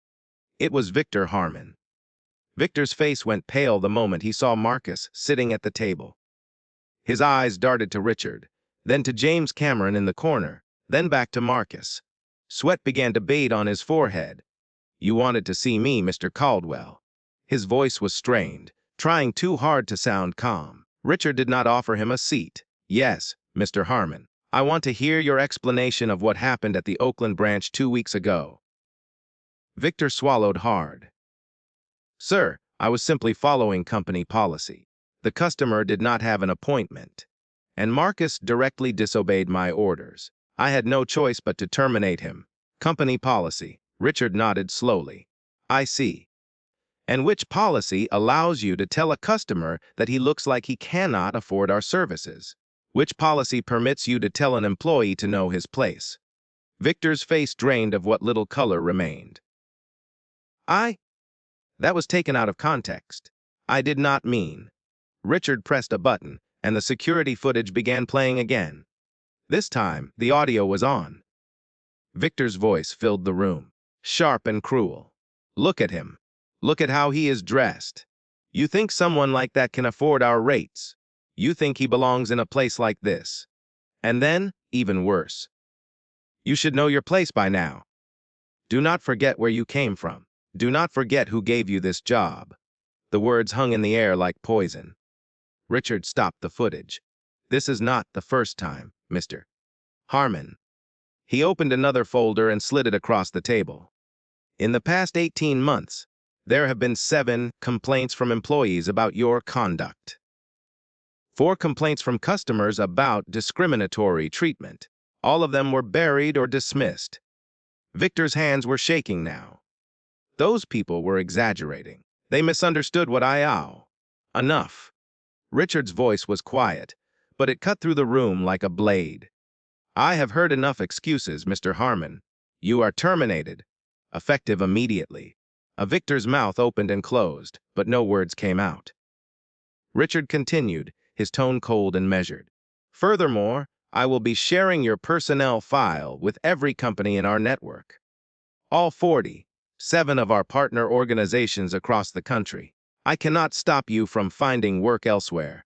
It was Victor Harmon. Victor's face went pale the moment he saw Marcus sitting at the table. His eyes darted to Richard, then to James Cameron in the corner, then back to Marcus. Sweat began to bead on his forehead. "You wanted to see me, Mr. Caldwell." His voice was strained, trying too hard to sound calm. Richard did not offer him a seat. "Yes, Mr. Harmon. I want to hear your explanation of what happened at the Oakland branch 2 weeks ago." Victor swallowed hard. "Sir, I was simply following company policy. The customer did not have an appointment, and Marcus directly disobeyed my orders. I had no choice but to terminate him." "Company policy." Richard nodded slowly. "I see. And which policy allows you to tell a customer that he looks like he cannot afford our services? Which policy permits you to tell an employee to know his place?" Victor's face drained of what little color remained. That was taken out of context. I did not mean." Richard pressed a button, and the security footage began playing again. This time, the audio was on. Victor's voice filled the room, sharp and cruel. "Look at him. Look at how he is dressed. You think someone like that can afford our rates? You think he belongs in a place like this? And then, even worse. You should know your place by now. Do not forget where you came from. Do not forget who gave you this job." The words hung in the air like poison. Richard stopped the footage. "This is not the first time, Mr. Harmon." He opened another folder and slid it across the table. "In the past 18 months, there have been 7 complaints from employees about your conduct." 4 complaints from customers about discriminatory treatment. All of them were buried or dismissed. Victor's hands were shaking now. Those people were exaggerating. They misunderstood what I owe. Enough. Richard's voice was quiet, but it cut through the room like a blade. I have heard enough excuses, Mr. Harmon. You are terminated. Effective immediately. Victor's mouth opened and closed, but no words came out. Richard continued, his tone cold and measured. Furthermore, I will be sharing your personnel file with every company in our network. All 47 of our partner organizations across the country. I cannot stop you from finding work elsewhere,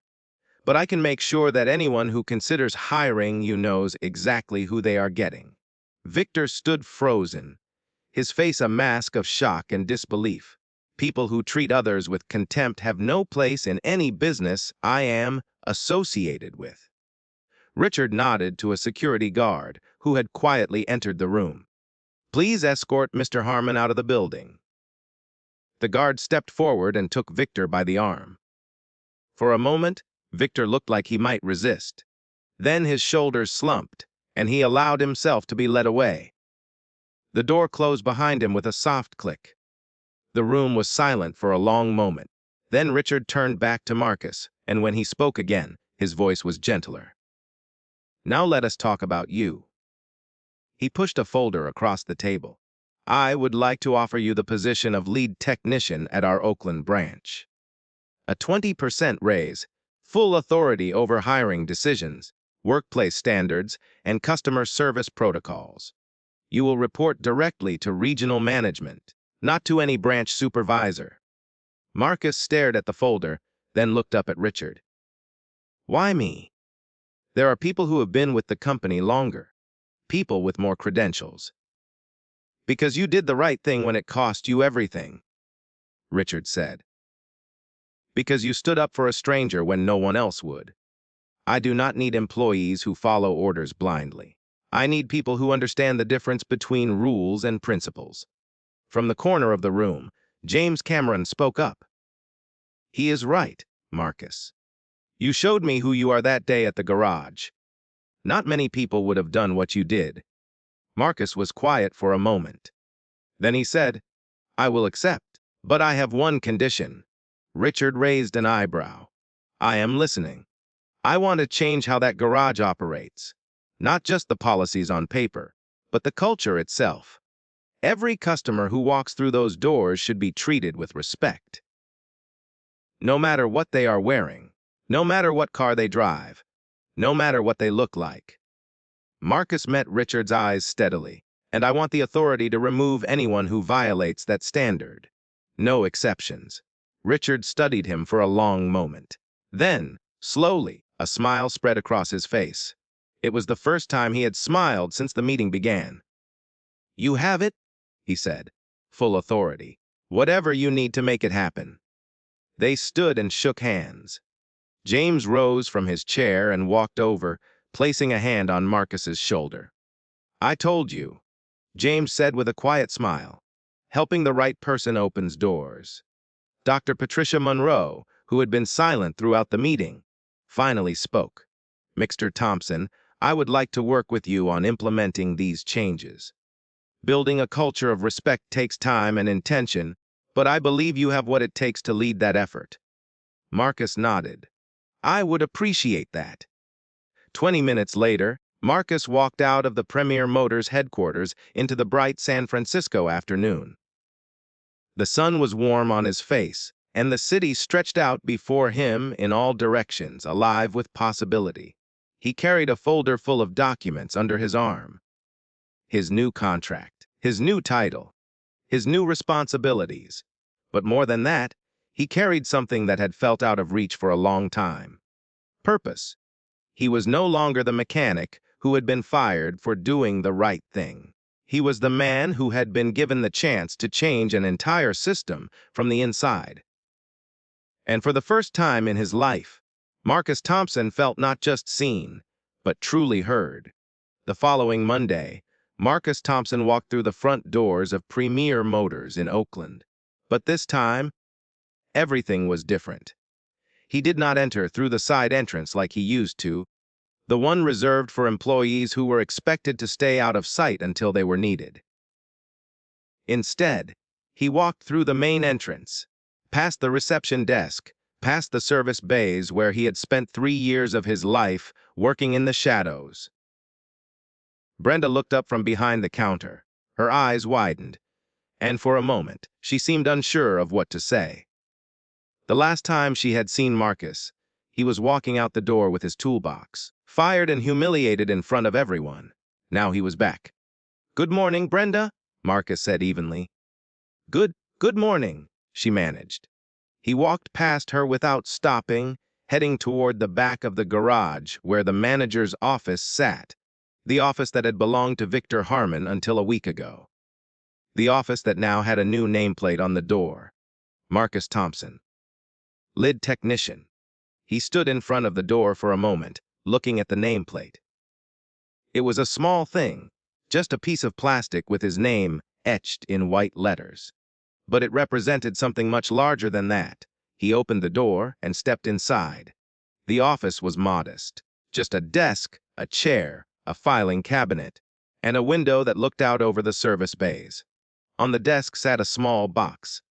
but I can make sure that anyone who considers hiring you knows exactly who they are getting. Victor stood frozen, his face a mask of shock and disbelief. People who treat others with contempt have no place in any business I am associated with. Richard nodded to a security guard who had quietly entered the room. Please escort Mr. Harmon out of the building. The guard stepped forward and took Victor by the arm. For a moment, Victor looked like he might resist. Then his shoulders slumped, and he allowed himself to be led away. The door closed behind him with a soft click. The room was silent for a long moment. Then Richard turned back to Marcus, and when he spoke again, his voice was gentler. Now let us talk about you. He pushed a folder across the table. I would like to offer you the position of lead technician at our Oakland branch. A 20% raise, full authority over hiring decisions, workplace standards, and customer service protocols. You will report directly to regional management, not to any branch supervisor. Marcus stared at the folder, then looked up at Richard. Why me? There are people who have been with the company longer, people with more credentials. Because you did the right thing when it cost you everything, Richard said. Because you stood up for a stranger when no one else would. I do not need employees who follow orders blindly. I need people who understand the difference between rules and principles. From the corner of the room, James Cameron spoke up. He is right, Marcus. You showed me who you are that day at the garage. Not many people would have done what you did. Marcus was quiet for a moment. Then he said, I will accept, but I have one condition. Richard raised an eyebrow. I am listening. I want to change how that garage operates. Not just the policies on paper, but the culture itself. Every customer who walks through those doors should be treated with respect. No matter what they are wearing, no matter what car they drive, no matter what they look like. Marcus met Richard's eyes steadily, and I want the authority to remove anyone who violates that standard. No exceptions. Richard studied him for a long moment. Then, slowly, a smile spread across his face. It was the first time he had smiled since the meeting began. You have it, he said, full authority. Whatever you need to make it happen. They stood and shook hands. James rose from his chair and walked over, placing a hand on Marcus's shoulder. I told you, James said with a quiet smile. Helping the right person opens doors. Dr. Patricia Monroe, who had been silent throughout the meeting, finally spoke. Mr. Thompson, I would like to work with you on implementing these changes. Building a culture of respect takes time and intention, but I believe you have what it takes to lead that effort. Marcus nodded. I would appreciate that. 20 minutes later, Marcus walked out of the Premier Motors headquarters into the bright San Francisco afternoon. The sun was warm on his face, and the city stretched out before him in all directions, alive with possibility. He carried a folder full of documents under his arm. His new contract, his new title, his new responsibilities. But more than that, he carried something that had felt out of reach for a long time. Purpose. He was no longer the mechanic who had been fired for doing the right thing. He was the man who had been given the chance to change an entire system from the inside. And for the first time in his life, Marcus Thompson felt not just seen, but truly heard. The following Monday, Marcus Thompson walked through the front doors of Premier Motors in Oakland. But this time, everything was different. He did not enter through the side entrance like he used to, the one reserved for employees who were expected to stay out of sight until they were needed. Instead, he walked through the main entrance, past the reception desk, past the service bays where he had spent 3 years of his life working in the shadows. Brenda looked up from behind the counter. Her eyes widened, and for a moment, she seemed unsure of what to say. The last time she had seen Marcus, he was walking out the door with his toolbox, fired and humiliated in front of everyone. Now he was back. "Good morning, Brenda," Marcus said evenly. Good morning," she managed. He walked past her without stopping, heading toward the back of the garage where the manager's office sat, the office that had belonged to Victor Harmon until a week ago. The office that now had a new nameplate on the door. Marcus Thompson. Lid technician. He stood in front of the door for a moment, looking at the nameplate. It was a small thing, just a piece of plastic with his name etched in white letters. But it represented something much larger than that. He opened the door and stepped inside. The office was modest. Just a desk, a chair, a filing cabinet, and a window that looked out over the service bays. On the desk sat a small box.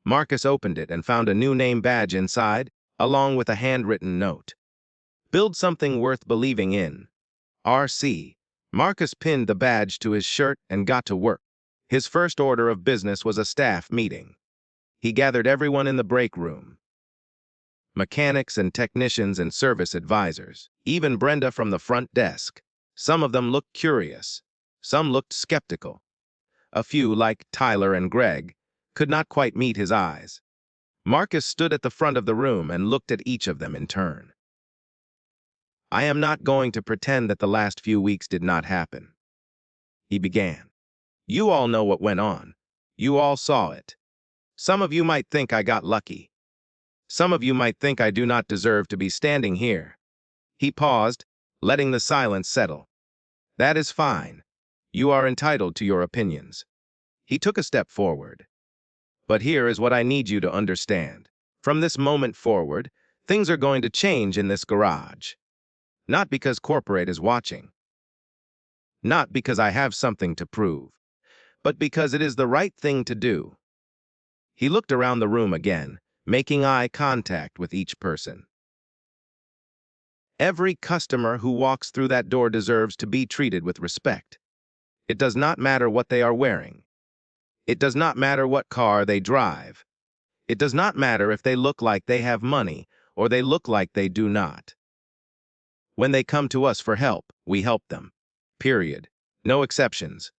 Marcus opened it and found a new name badge inside, along with a handwritten note. "Build something worth believing in. RC." Marcus pinned the badge to his shirt and got to work. His first order of business was a staff meeting. He gathered everyone in the break room. Mechanics and technicians and service advisors, even Brenda from the front desk. Some of them looked curious. Some looked skeptical. A few, like Tyler and Greg, could not quite meet his eyes. Marcus stood at the front of the room and looked at each of them in turn. "I am not going to pretend that the last few weeks did not happen," he began. "You all know what went on. You all saw it. Some of you might think I got lucky. Some of you might think I do not deserve to be standing here." He paused, letting the silence settle. "That is fine. You are entitled to your opinions." He took a step forward. "But here is what I need you to understand. From this moment forward, things are going to change in this garage. Not because corporate is watching. Not because I have something to prove, but because it is the right thing to do." He looked around the room again, making eye contact with each person. "Every customer who walks through that door deserves to be treated with respect. It does not matter what they are wearing. It does not matter what car they drive. It does not matter if they look like they have money or they look like they do not. When they come to us for help, we help them. Period. No exceptions."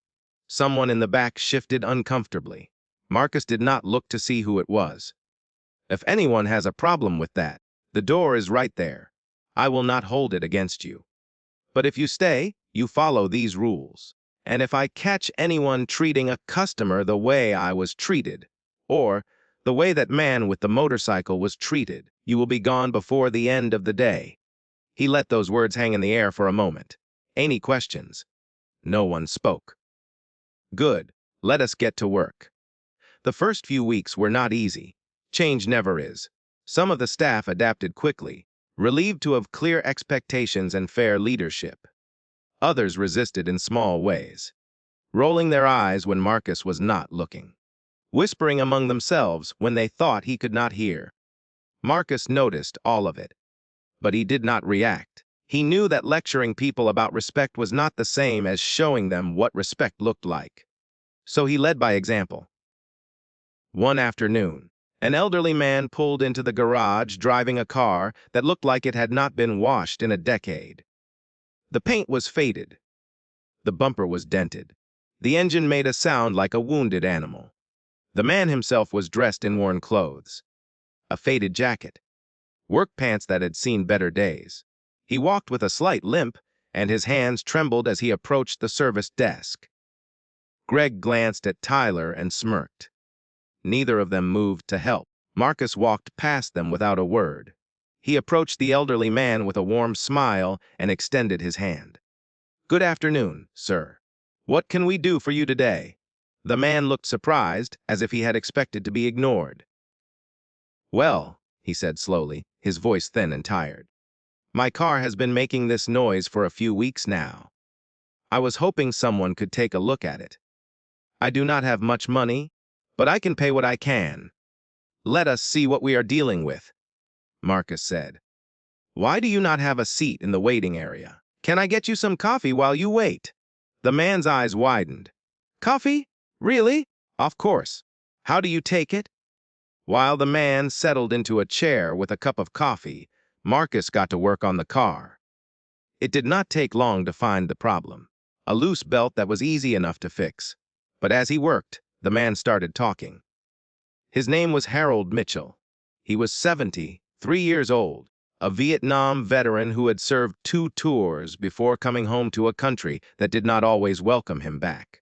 Someone in the back shifted uncomfortably. Marcus did not look to see who it was. "If anyone has a problem with that, the door is right there. I will not hold it against you. But if you stay, you follow these rules. And if I catch anyone treating a customer the way I was treated, or the way that man with the motorcycle was treated, you will be gone before the end of the day." He let those words hang in the air for a moment. Any questions? No one spoke. "Good. Let us get to work." The first few weeks were not easy. Change never is. Some of the staff adapted quickly, relieved to have clear expectations and fair leadership. Others resisted in small ways, rolling their eyes when Marcus was not looking, whispering among themselves when they thought he could not hear. Marcus noticed all of it, but he did not react. He knew that lecturing people about respect was not the same as showing them what respect looked like. So he led by example. One afternoon, an elderly man pulled into the garage driving a car that looked like it had not been washed in a decade. The paint was faded. The bumper was dented. The engine made a sound like a wounded animal. The man himself was dressed in worn clothes, a faded jacket, work pants that had seen better days. He walked with a slight limp, and his hands trembled as he approached the service desk. Greg glanced at Tyler and smirked. Neither of them moved to help. Marcus walked past them without a word. He approached the elderly man with a warm smile and extended his hand. "Good afternoon, sir. What can we do for you today?" The man looked surprised, as if he had expected to be ignored. "Well," he said slowly, his voice thin and tired. My car has been making this noise for a few weeks now. I was hoping someone could take a look at it. I do not have much money, but I can pay what I can. Let us see what we are dealing with, Marcus said. Why do you not have a seat in the waiting area? Can I get you some coffee while you wait? The man's eyes widened. Coffee? Really? Of course. How do you take it? While the man settled into a chair with a cup of coffee, Marcus got to work on the car. It did not take long to find the problem, a loose belt that was easy enough to fix. But as he worked, the man started talking. His name was Harold Mitchell. He was 73 years old, a Vietnam veteran who had served 2 tours before coming home to a country that did not always welcome him back.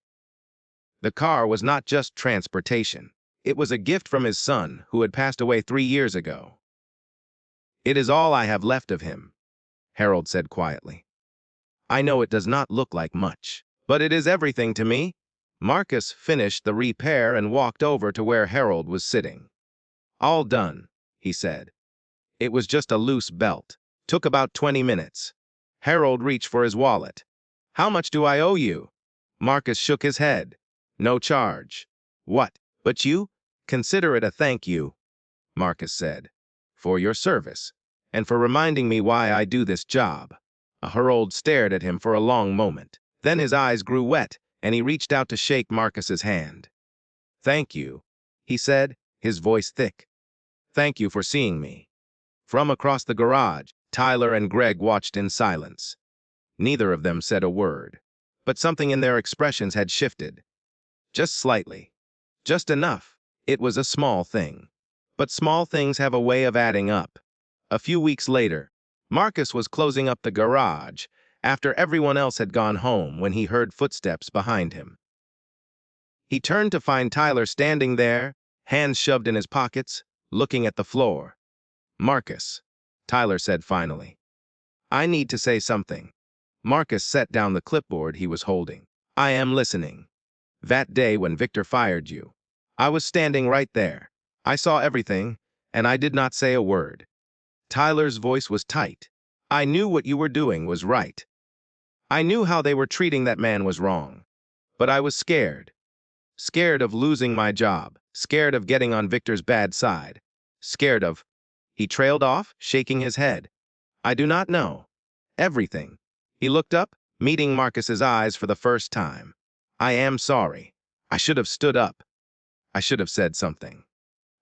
The car was not just transportation. It was a gift from his son, who had passed away 3 years ago. It is all I have left of him, Harold said quietly. I know it does not look like much, but it is everything to me. Marcus finished the repair and walked over to where Harold was sitting. All done, he said. It was just a loose belt. Took about 20 minutes. Harold reached for his wallet. How much do I owe you? Marcus shook his head. No charge. What? But you? Consider it a thank you, Marcus said, for your service, and for reminding me why I do this job. Harold stared at him for a long moment. Then his eyes grew wet, and he reached out to shake Marcus's hand. Thank you, he said, his voice thick. Thank you for seeing me. From across the garage, Tyler and Greg watched in silence. Neither of them said a word, but something in their expressions had shifted. Just slightly. Just enough. It was a small thing. But small things have a way of adding up. A few weeks later, Marcus was closing up the garage after everyone else had gone home when he heard footsteps behind him. He turned to find Tyler standing there, hands shoved in his pockets, looking at the floor. Marcus, Tyler said finally. I need to say something. Marcus set down the clipboard he was holding. I am listening. That day when Victor fired you, I was standing right there. I saw everything, and I did not say a word. Tyler's voice was tight. I knew what you were doing was right. I knew how they were treating that man was wrong. But I was scared. Scared of losing my job. Scared of getting on Victor's bad side. Scared of... He trailed off, shaking his head. I do not know. Everything. He looked up, meeting Marcus's eyes for the first time. I am sorry. I should have stood up. I should have said something.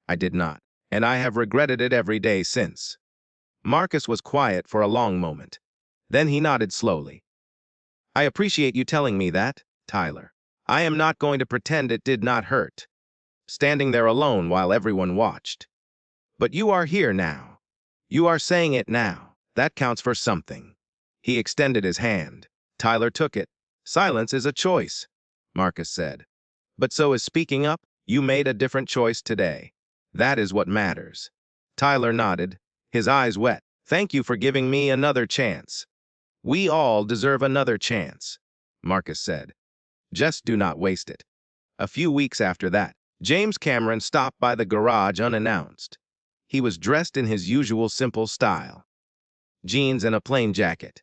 I did not, and I have regretted it every day since. Marcus was quiet for a long moment. Then he nodded slowly. I appreciate you telling me that, Tyler. I am not going to pretend it did not hurt. Standing there alone while everyone watched. But you are here now. You are saying it now. That counts for something. He extended his hand. Tyler took it. Silence is a choice, Marcus said. But so is speaking up. You made a different choice today. That is what matters. Tyler nodded, his eyes wet. Thank you for giving me another chance. We all deserve another chance, Marcus said. Just do not waste it. A few weeks after that, James Cameron stopped by the garage unannounced. He was dressed in his usual simple style. Jeans and a plain jacket.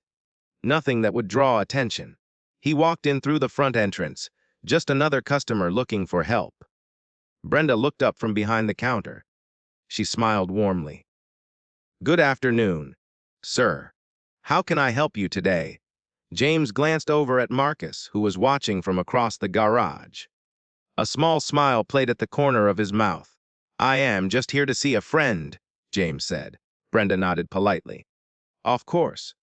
Nothing that would draw attention. He walked in through the front entrance, just another customer looking for help. Brenda looked up from behind the counter. She smiled warmly. Good afternoon, sir. How can I help you today? James glanced over at Marcus, who was watching from across the garage. A small smile played at the corner of his mouth. I am just here to see a friend, James said. Brenda nodded politely. Of course.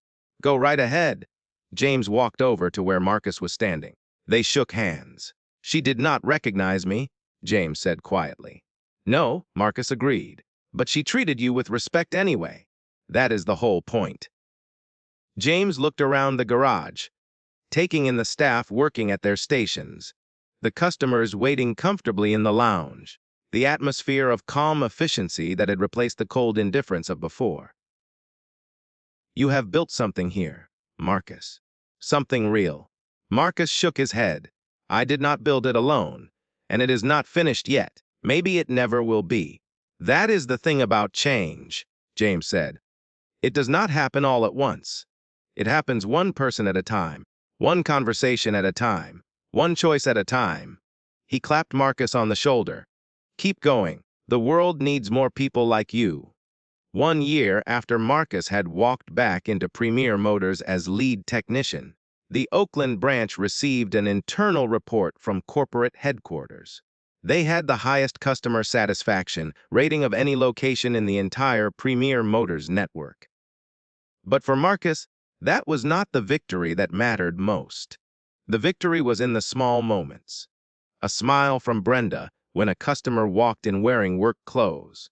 Go right ahead. James walked over to where Marcus was standing. They shook hands. She did not recognize me, James said quietly. No, Marcus agreed. But she treated you with respect anyway. That is the whole point. James looked around the garage, taking in the staff working at their stations, the customers waiting comfortably in the lounge, the atmosphere of calm efficiency that had replaced the cold indifference of before. You have built something here, Marcus. Something real. Marcus shook his head. I did not build it alone, and it is not finished yet. Maybe it never will be. That is the thing about change, James said. It does not happen all at once. It happens one person at a time, one conversation at a time, one choice at a time. He clapped Marcus on the shoulder. Keep going. The world needs more people like you. 1 year after Marcus had walked back into Premier Motors as lead technician, the Oakland branch received an internal report from corporate headquarters. They had the highest customer satisfaction rating of any location in the entire Premier Motors network. But for Marcus, that was not the victory that mattered most. The victory was in the small moments. A smile from Brenda when a customer walked in wearing work clothes.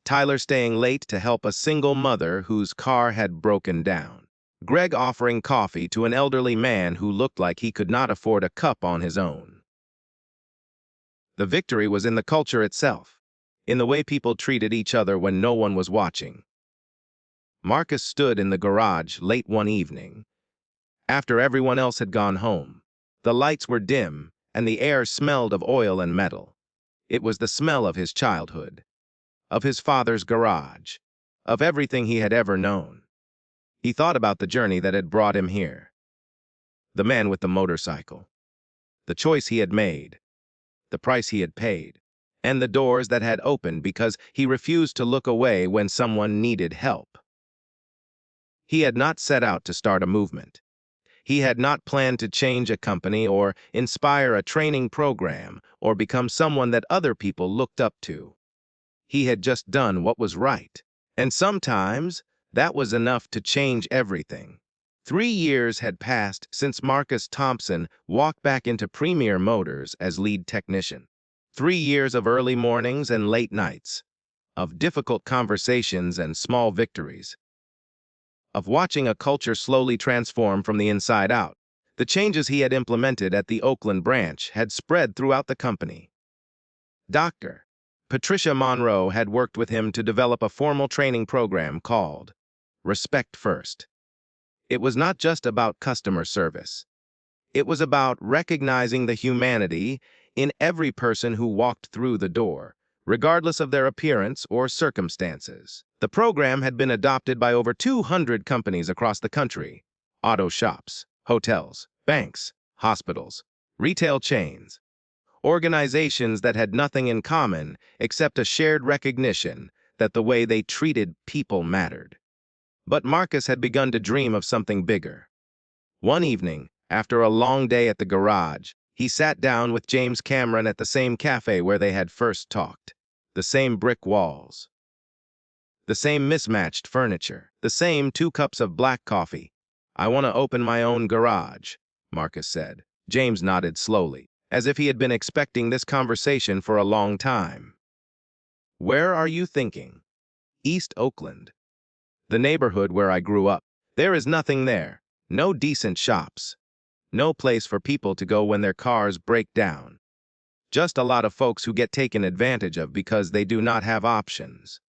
Tyler staying late to help a single mother whose car had broken down. Greg offering coffee to an elderly man who looked like he could not afford a cup on his own. The victory was in the culture itself, in the way people treated each other when no one was watching. Marcus stood in the garage late one evening, after everyone else had gone home. The lights were dim, and the air smelled of oil and metal. It was the smell of his childhood, of his father's garage, of everything he had ever known. He thought about the journey that had brought him here. The man with the motorcycle, the choice he had made, the price he had paid, and the doors that had opened because he refused to look away when someone needed help. He had not set out to start a movement. He had not planned to change a company or inspire a training program or become someone that other people looked up to. He had just done what was right. And sometimes that was enough to change everything. 3 years had passed since Marcus Thompson walked back into Premier Motors as lead technician. 3 years of early mornings and late nights, of difficult conversations and small victories, of watching a culture slowly transform from the inside out. The changes he had implemented at the Oakland branch had spread throughout the company. Dr. Patricia Monroe had worked with him to develop a formal training program called Respect First. It was not just about customer service. It was about recognizing the humanity in every person who walked through the door, regardless of their appearance or circumstances. The program had been adopted by over 200 companies across the country: auto shops, hotels, banks, hospitals, retail chains, organizations that had nothing in common except a shared recognition that the way they treated people mattered. But Marcus had begun to dream of something bigger. One evening, after a long day at the garage, he sat down with James Cameron at the same cafe where they had first talked. The same brick walls, the same mismatched furniture, the same 2 cups of black coffee. "I want to open my own garage," Marcus said. James nodded slowly, as if he had been expecting this conversation for a long time. "Where are you thinking?" "East Oakland. The neighborhood where I grew up. There is nothing there. No decent shops. No place for people to go when their cars break down. Just a lot of folks who get taken advantage of because they do not have options."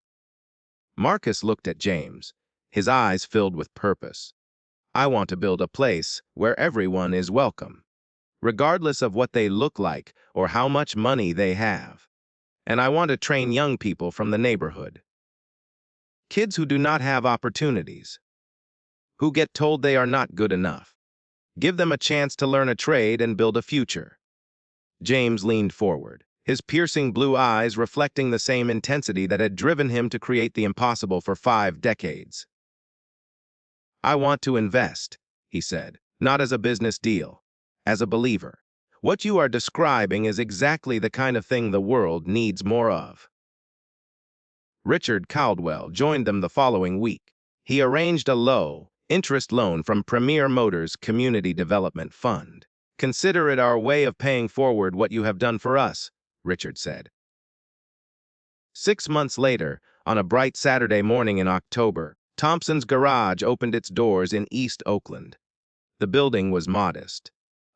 Marcus looked at James, his eyes filled with purpose. "I want to build a place where everyone is welcome, regardless of what they look like or how much money they have. And I want to train young people from the neighborhood. Kids who do not have opportunities, who get told they are not good enough. Give them a chance to learn a trade and build a future." James leaned forward, his piercing blue eyes reflecting the same intensity that had driven him to create the impossible for 5 decades. "I want to invest," he said, "not as a business deal, as a believer. What you are describing is exactly the kind of thing the world needs more of." Richard Caldwell joined them the following week. He arranged a low-interest loan from Premier Motors Community Development Fund. "Consider it our way of paying forward what you have done for us," Richard said. 6 months later, on a bright Saturday morning in October, Thompson's garage opened its doors in East Oakland. The building was modest.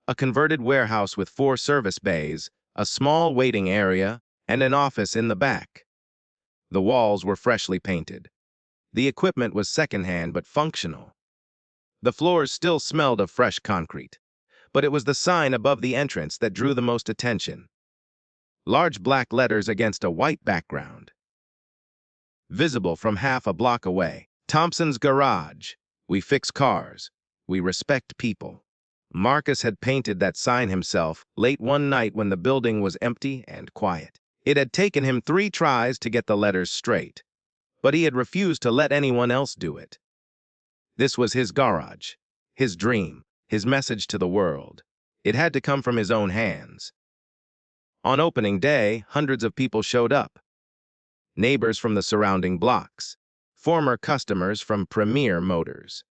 A converted warehouse with 4 service bays, a small waiting area, and an office in the back. The walls were freshly painted. The equipment was secondhand but functional. The floors still smelled of fresh concrete, but it was the sign above the entrance that drew the most attention. Large black letters against a white background. visible from half a block away. Thompson's Garage. We fix cars. We respect people. Marcus had painted that sign himself late one night when the building was empty and quiet. It had taken him 3 tries to get the letters straight, but he had refused to let anyone else do it. This was his garage, his dream, his message to the world. It had to come from his own hands. On opening day, hundreds of people showed up. Neighbors from the surrounding blocks, former customers from Premier Motors,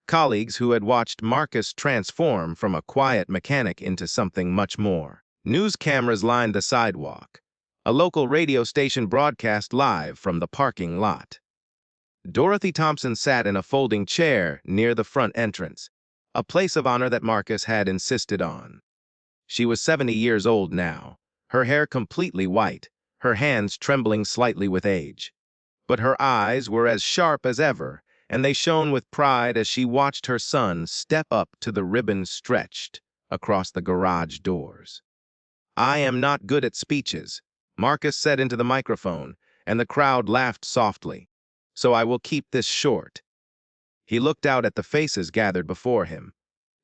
colleagues who had watched Marcus transform from a quiet mechanic into something much more. News cameras lined the sidewalk. A local radio station broadcast live from the parking lot. Dorothy Thompson sat in a folding chair near the front entrance, a place of honor that Marcus had insisted on. She was 70 years old now, her hair completely white, her hands trembling slightly with age. But her eyes were as sharp as ever, and they shone with pride as she watched her son step up to the ribbon stretched across the garage doors. "I am not good at speeches," Marcus said into the microphone, and the crowd laughed softly. "So I will keep this short." He looked out at the faces gathered before him.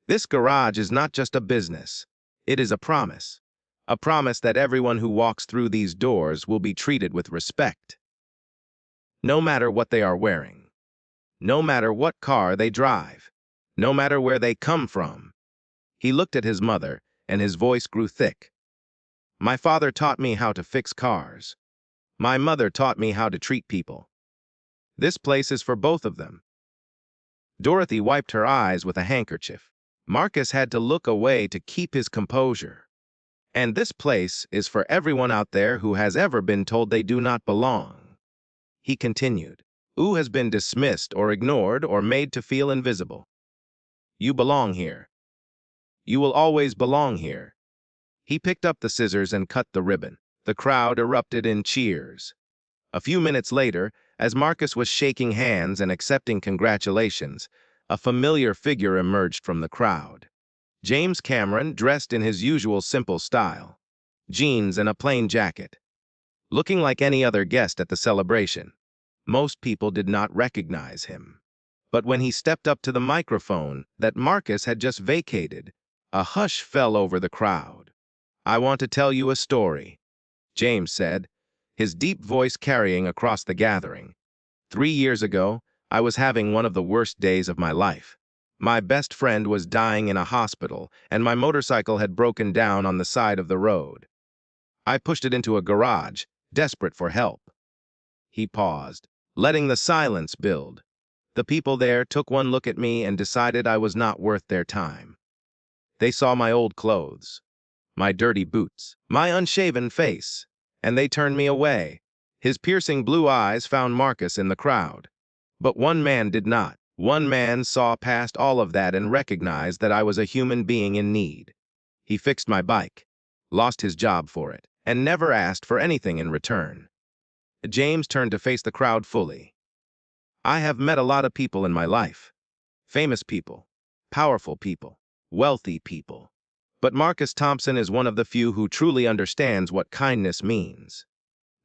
This garage is not just a business. It is a promise. A promise that everyone who walks through these doors will be treated with respect. No matter what they are wearing. No matter what car they drive. No matter where they come from. He looked at his mother, and his voice grew thick. "My father taught me how to fix cars. My mother taught me how to treat people. This place is for both of them." Dorothy wiped her eyes with a handkerchief. Marcus had to look away to keep his composure. "And this place is for everyone out there who has ever been told they do not belong," he continued. "Who has been dismissed or ignored or made to feel invisible. You belong here. You will always belong here." He picked up the scissors and cut the ribbon. The crowd erupted in cheers. A few minutes later, as Marcus was shaking hands and accepting congratulations, a familiar figure emerged from the crowd. James Cameron, dressed in his usual simple style, jeans and a plain jacket, looking like any other guest at the celebration. Most people did not recognize him. But when he stepped up to the microphone that Marcus had just vacated, a hush fell over the crowd. "I want to tell you a story," James said, his deep voice carrying across the gathering. 3 years ago, I was having one of the worst days of my life. My best friend was dying in a hospital, and my motorcycle had broken down on the side of the road. I pushed it into a garage, desperate for help. He paused, letting the silence build. The people there took one look at me and decided I was not worth their time. They saw my old clothes, my dirty boots, my unshaven face, and they turned me away. His piercing blue eyes found Marcus in the crowd. But one man did not. One man saw past all of that and recognized that I was a human being in need. He fixed my bike, lost his job for it, and never asked for anything in return. James turned to face the crowd fully. "I have met a lot of people in my life. Famous people, powerful people, wealthy people. But Marcus Thompson is one of the few who truly understands what kindness means.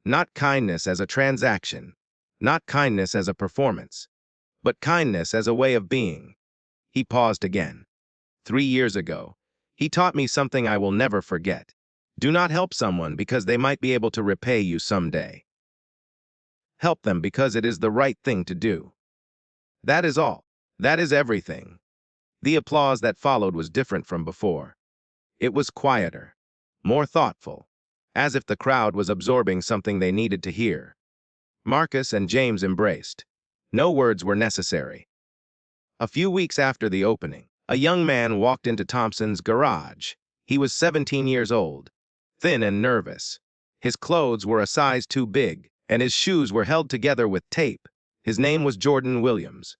Not kindness as a transaction, not kindness as a performance, but kindness as a way of being." He paused again. 3 years ago, he taught me something I will never forget. Do not help someone because they might be able to repay you someday. Help them because it is the right thing to do. That is all. That is everything. The applause that followed was different from before. It was quieter, more thoughtful, as if the crowd was absorbing something they needed to hear. Marcus and James embraced. No words were necessary. A few weeks after the opening, a young man walked into Thompson's garage. He was 17 years old, thin and nervous. His clothes were a size too big, and his shoes were held together with tape. His name was Jordan Williams.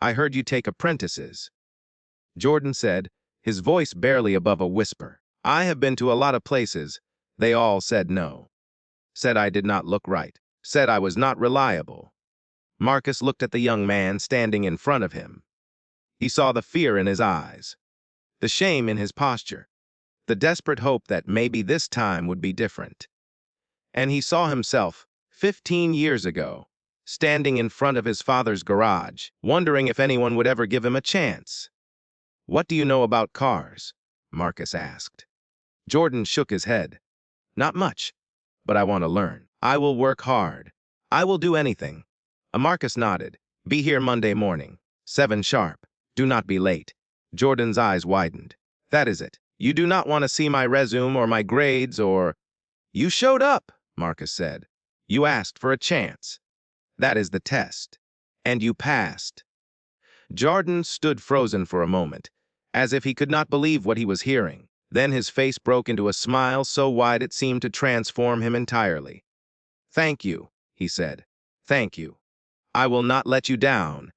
"I heard you take apprentices," Jordan said, his voice barely above a whisper. "I have been to a lot of places. They all said no. Said I did not look right. Said I was not reliable." Marcus looked at the young man standing in front of him. He saw the fear in his eyes, the shame in his posture, the desperate hope that maybe this time would be different. And he saw himself, 15 years ago, standing in front of his father's garage, wondering if anyone would ever give him a chance. "What do you know about cars?" Marcus asked. Jordan shook his head. "Not much, but I want to learn. I will work hard. I will do anything." Marcus nodded. "Be here Monday morning, 7 sharp. Do not be late." Jordan's eyes widened. "That is it. You do not want to see my resume or my grades or—" "You showed up," Marcus said. "You asked for a chance. That is the test. And you passed." Jordan stood frozen for a moment, as if he could not believe what he was hearing. Then his face broke into a smile so wide it seemed to transform him entirely. "Thank you," he said. "Thank you. I will not let you down.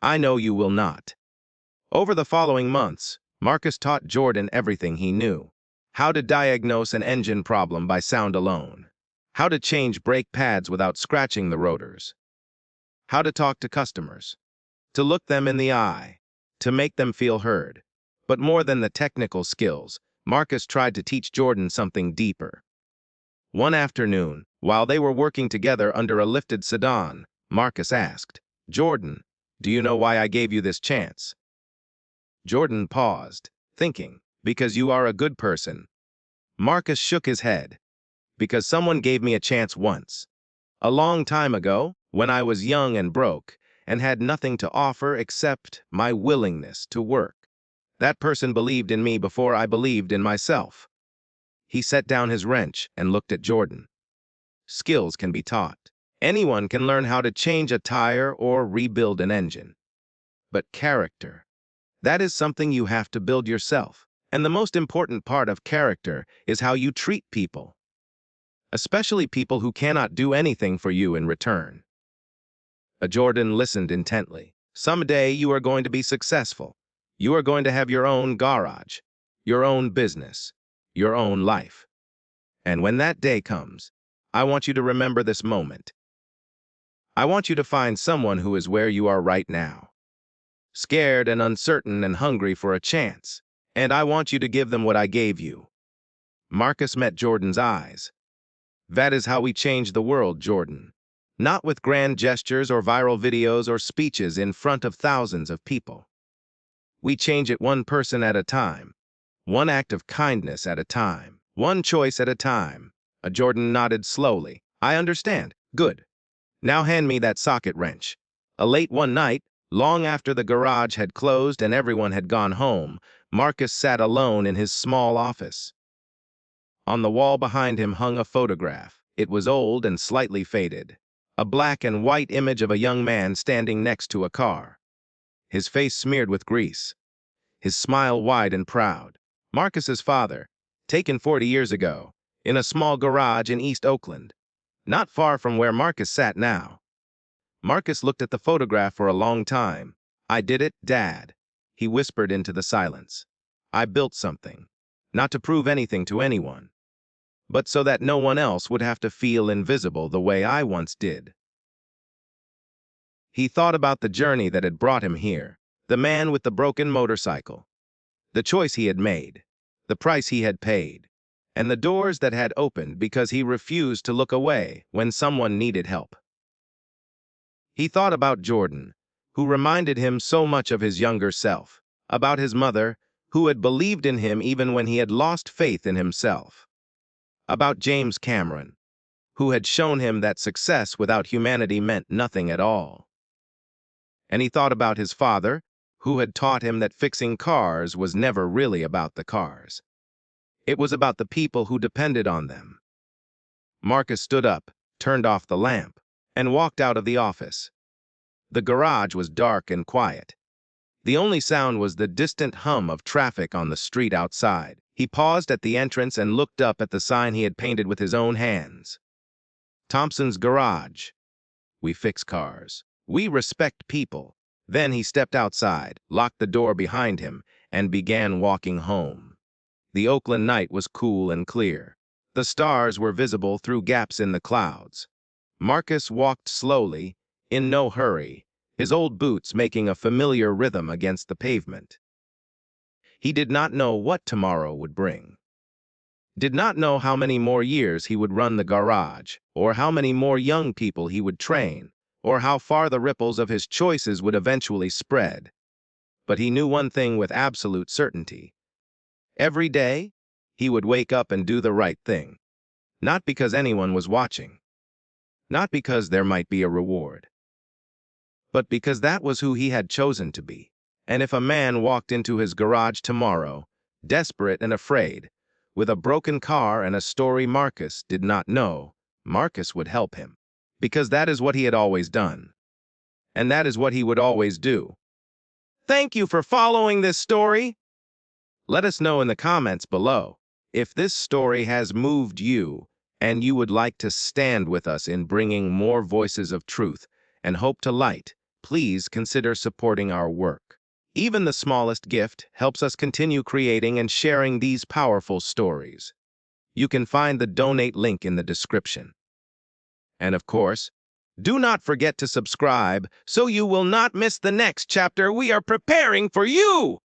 I know you will not." Over the following months, Marcus taught Jordan everything he knew. How to diagnose an engine problem by sound alone. How to change brake pads without scratching the rotors. How to talk to customers. To look them in the eye. To make them feel heard. But more than the technical skills, Marcus tried to teach Jordan something deeper. One afternoon, while they were working together under a lifted sedan, Marcus asked, "Jordan, do you know why I gave you this chance?" Jordan paused, thinking, "Because you are a good person." Marcus shook his head. "Because someone gave me a chance once. A long time ago, when I was young and broke, and had nothing to offer except my willingness to work. That person believed in me before I believed in myself." He set down his wrench and looked at Jordan. "Skills can be taught. Anyone can learn how to change a tire or rebuild an engine. But character, that is something you have to build yourself. And the most important part of character is how you treat people, especially people who cannot do anything for you in return." Jordan listened intently. "Someday you are going to be successful. You are going to have your own garage, your own business, your own life. And when that day comes, I want you to remember this moment. I want you to find someone who is where you are right now, scared and uncertain and hungry for a chance, and I want you to give them what I gave you." Marcus met Jordan's eyes. "That is how we change the world, Jordan. Not with grand gestures or viral videos or speeches in front of thousands of people. We change it one person at a time, one act of kindness at a time, one choice at a time." Jordan nodded slowly. "I understand. Good. Now hand me that socket wrench." Late one night, long after the garage had closed and everyone had gone home, Marcus sat alone in his small office. On the wall behind him hung a photograph. It was old and slightly faded. A black and white image of a young man standing next to a car, his face smeared with grease, his smile wide and proud. Marcus's father, taken 40 years ago, in a small garage in East Oakland, not far from where Marcus sat now. Marcus looked at the photograph for a long time. "I did it, Dad," he whispered into the silence. "I built something, not to prove anything to anyone, but so that no one else would have to feel invisible the way I once did." He thought about the journey that had brought him here, the man with the broken motorcycle, the choice he had made, the price he had paid, and the doors that had opened because he refused to look away when someone needed help. He thought about Jordan, who reminded him so much of his younger self, about his mother, who had believed in him even when he had lost faith in himself, about James Cameron, who had shown him that success without humanity meant nothing at all. And he thought about his father, who had taught him that fixing cars was never really about the cars. It was about the people who depended on them. Marcus stood up, turned off the lamp, and walked out of the office. The garage was dark and quiet. The only sound was the distant hum of traffic on the street outside. He paused at the entrance and looked up at the sign he had painted with his own hands. "Thompson's Garage. We fix cars. We respect people." Then he stepped outside, locked the door behind him, and began walking home. The Oakland night was cool and clear. The stars were visible through gaps in the clouds. Marcus walked slowly, in no hurry, his old boots making a familiar rhythm against the pavement. He did not know what tomorrow would bring. Did not know how many more years he would run the garage, or how many more young people he would train, or how far the ripples of his choices would eventually spread. But he knew one thing with absolute certainty. Every day, he would wake up and do the right thing. Not because anyone was watching. Not because there might be a reward. But because that was who he had chosen to be. And if a man walked into his garage tomorrow, desperate and afraid, with a broken car and a story Marcus did not know, Marcus would help him. Because that is what he had always done. And that is what he would always do. Thank you for following this story. Let us know in the comments below if this story has moved you and you would like to stand with us in bringing more voices of truth and hope to light. Please consider supporting our work. Even the smallest gift helps us continue creating and sharing these powerful stories. You can find the donate link in the description. And of course, do not forget to subscribe so you will not miss the next chapter we are preparing for you!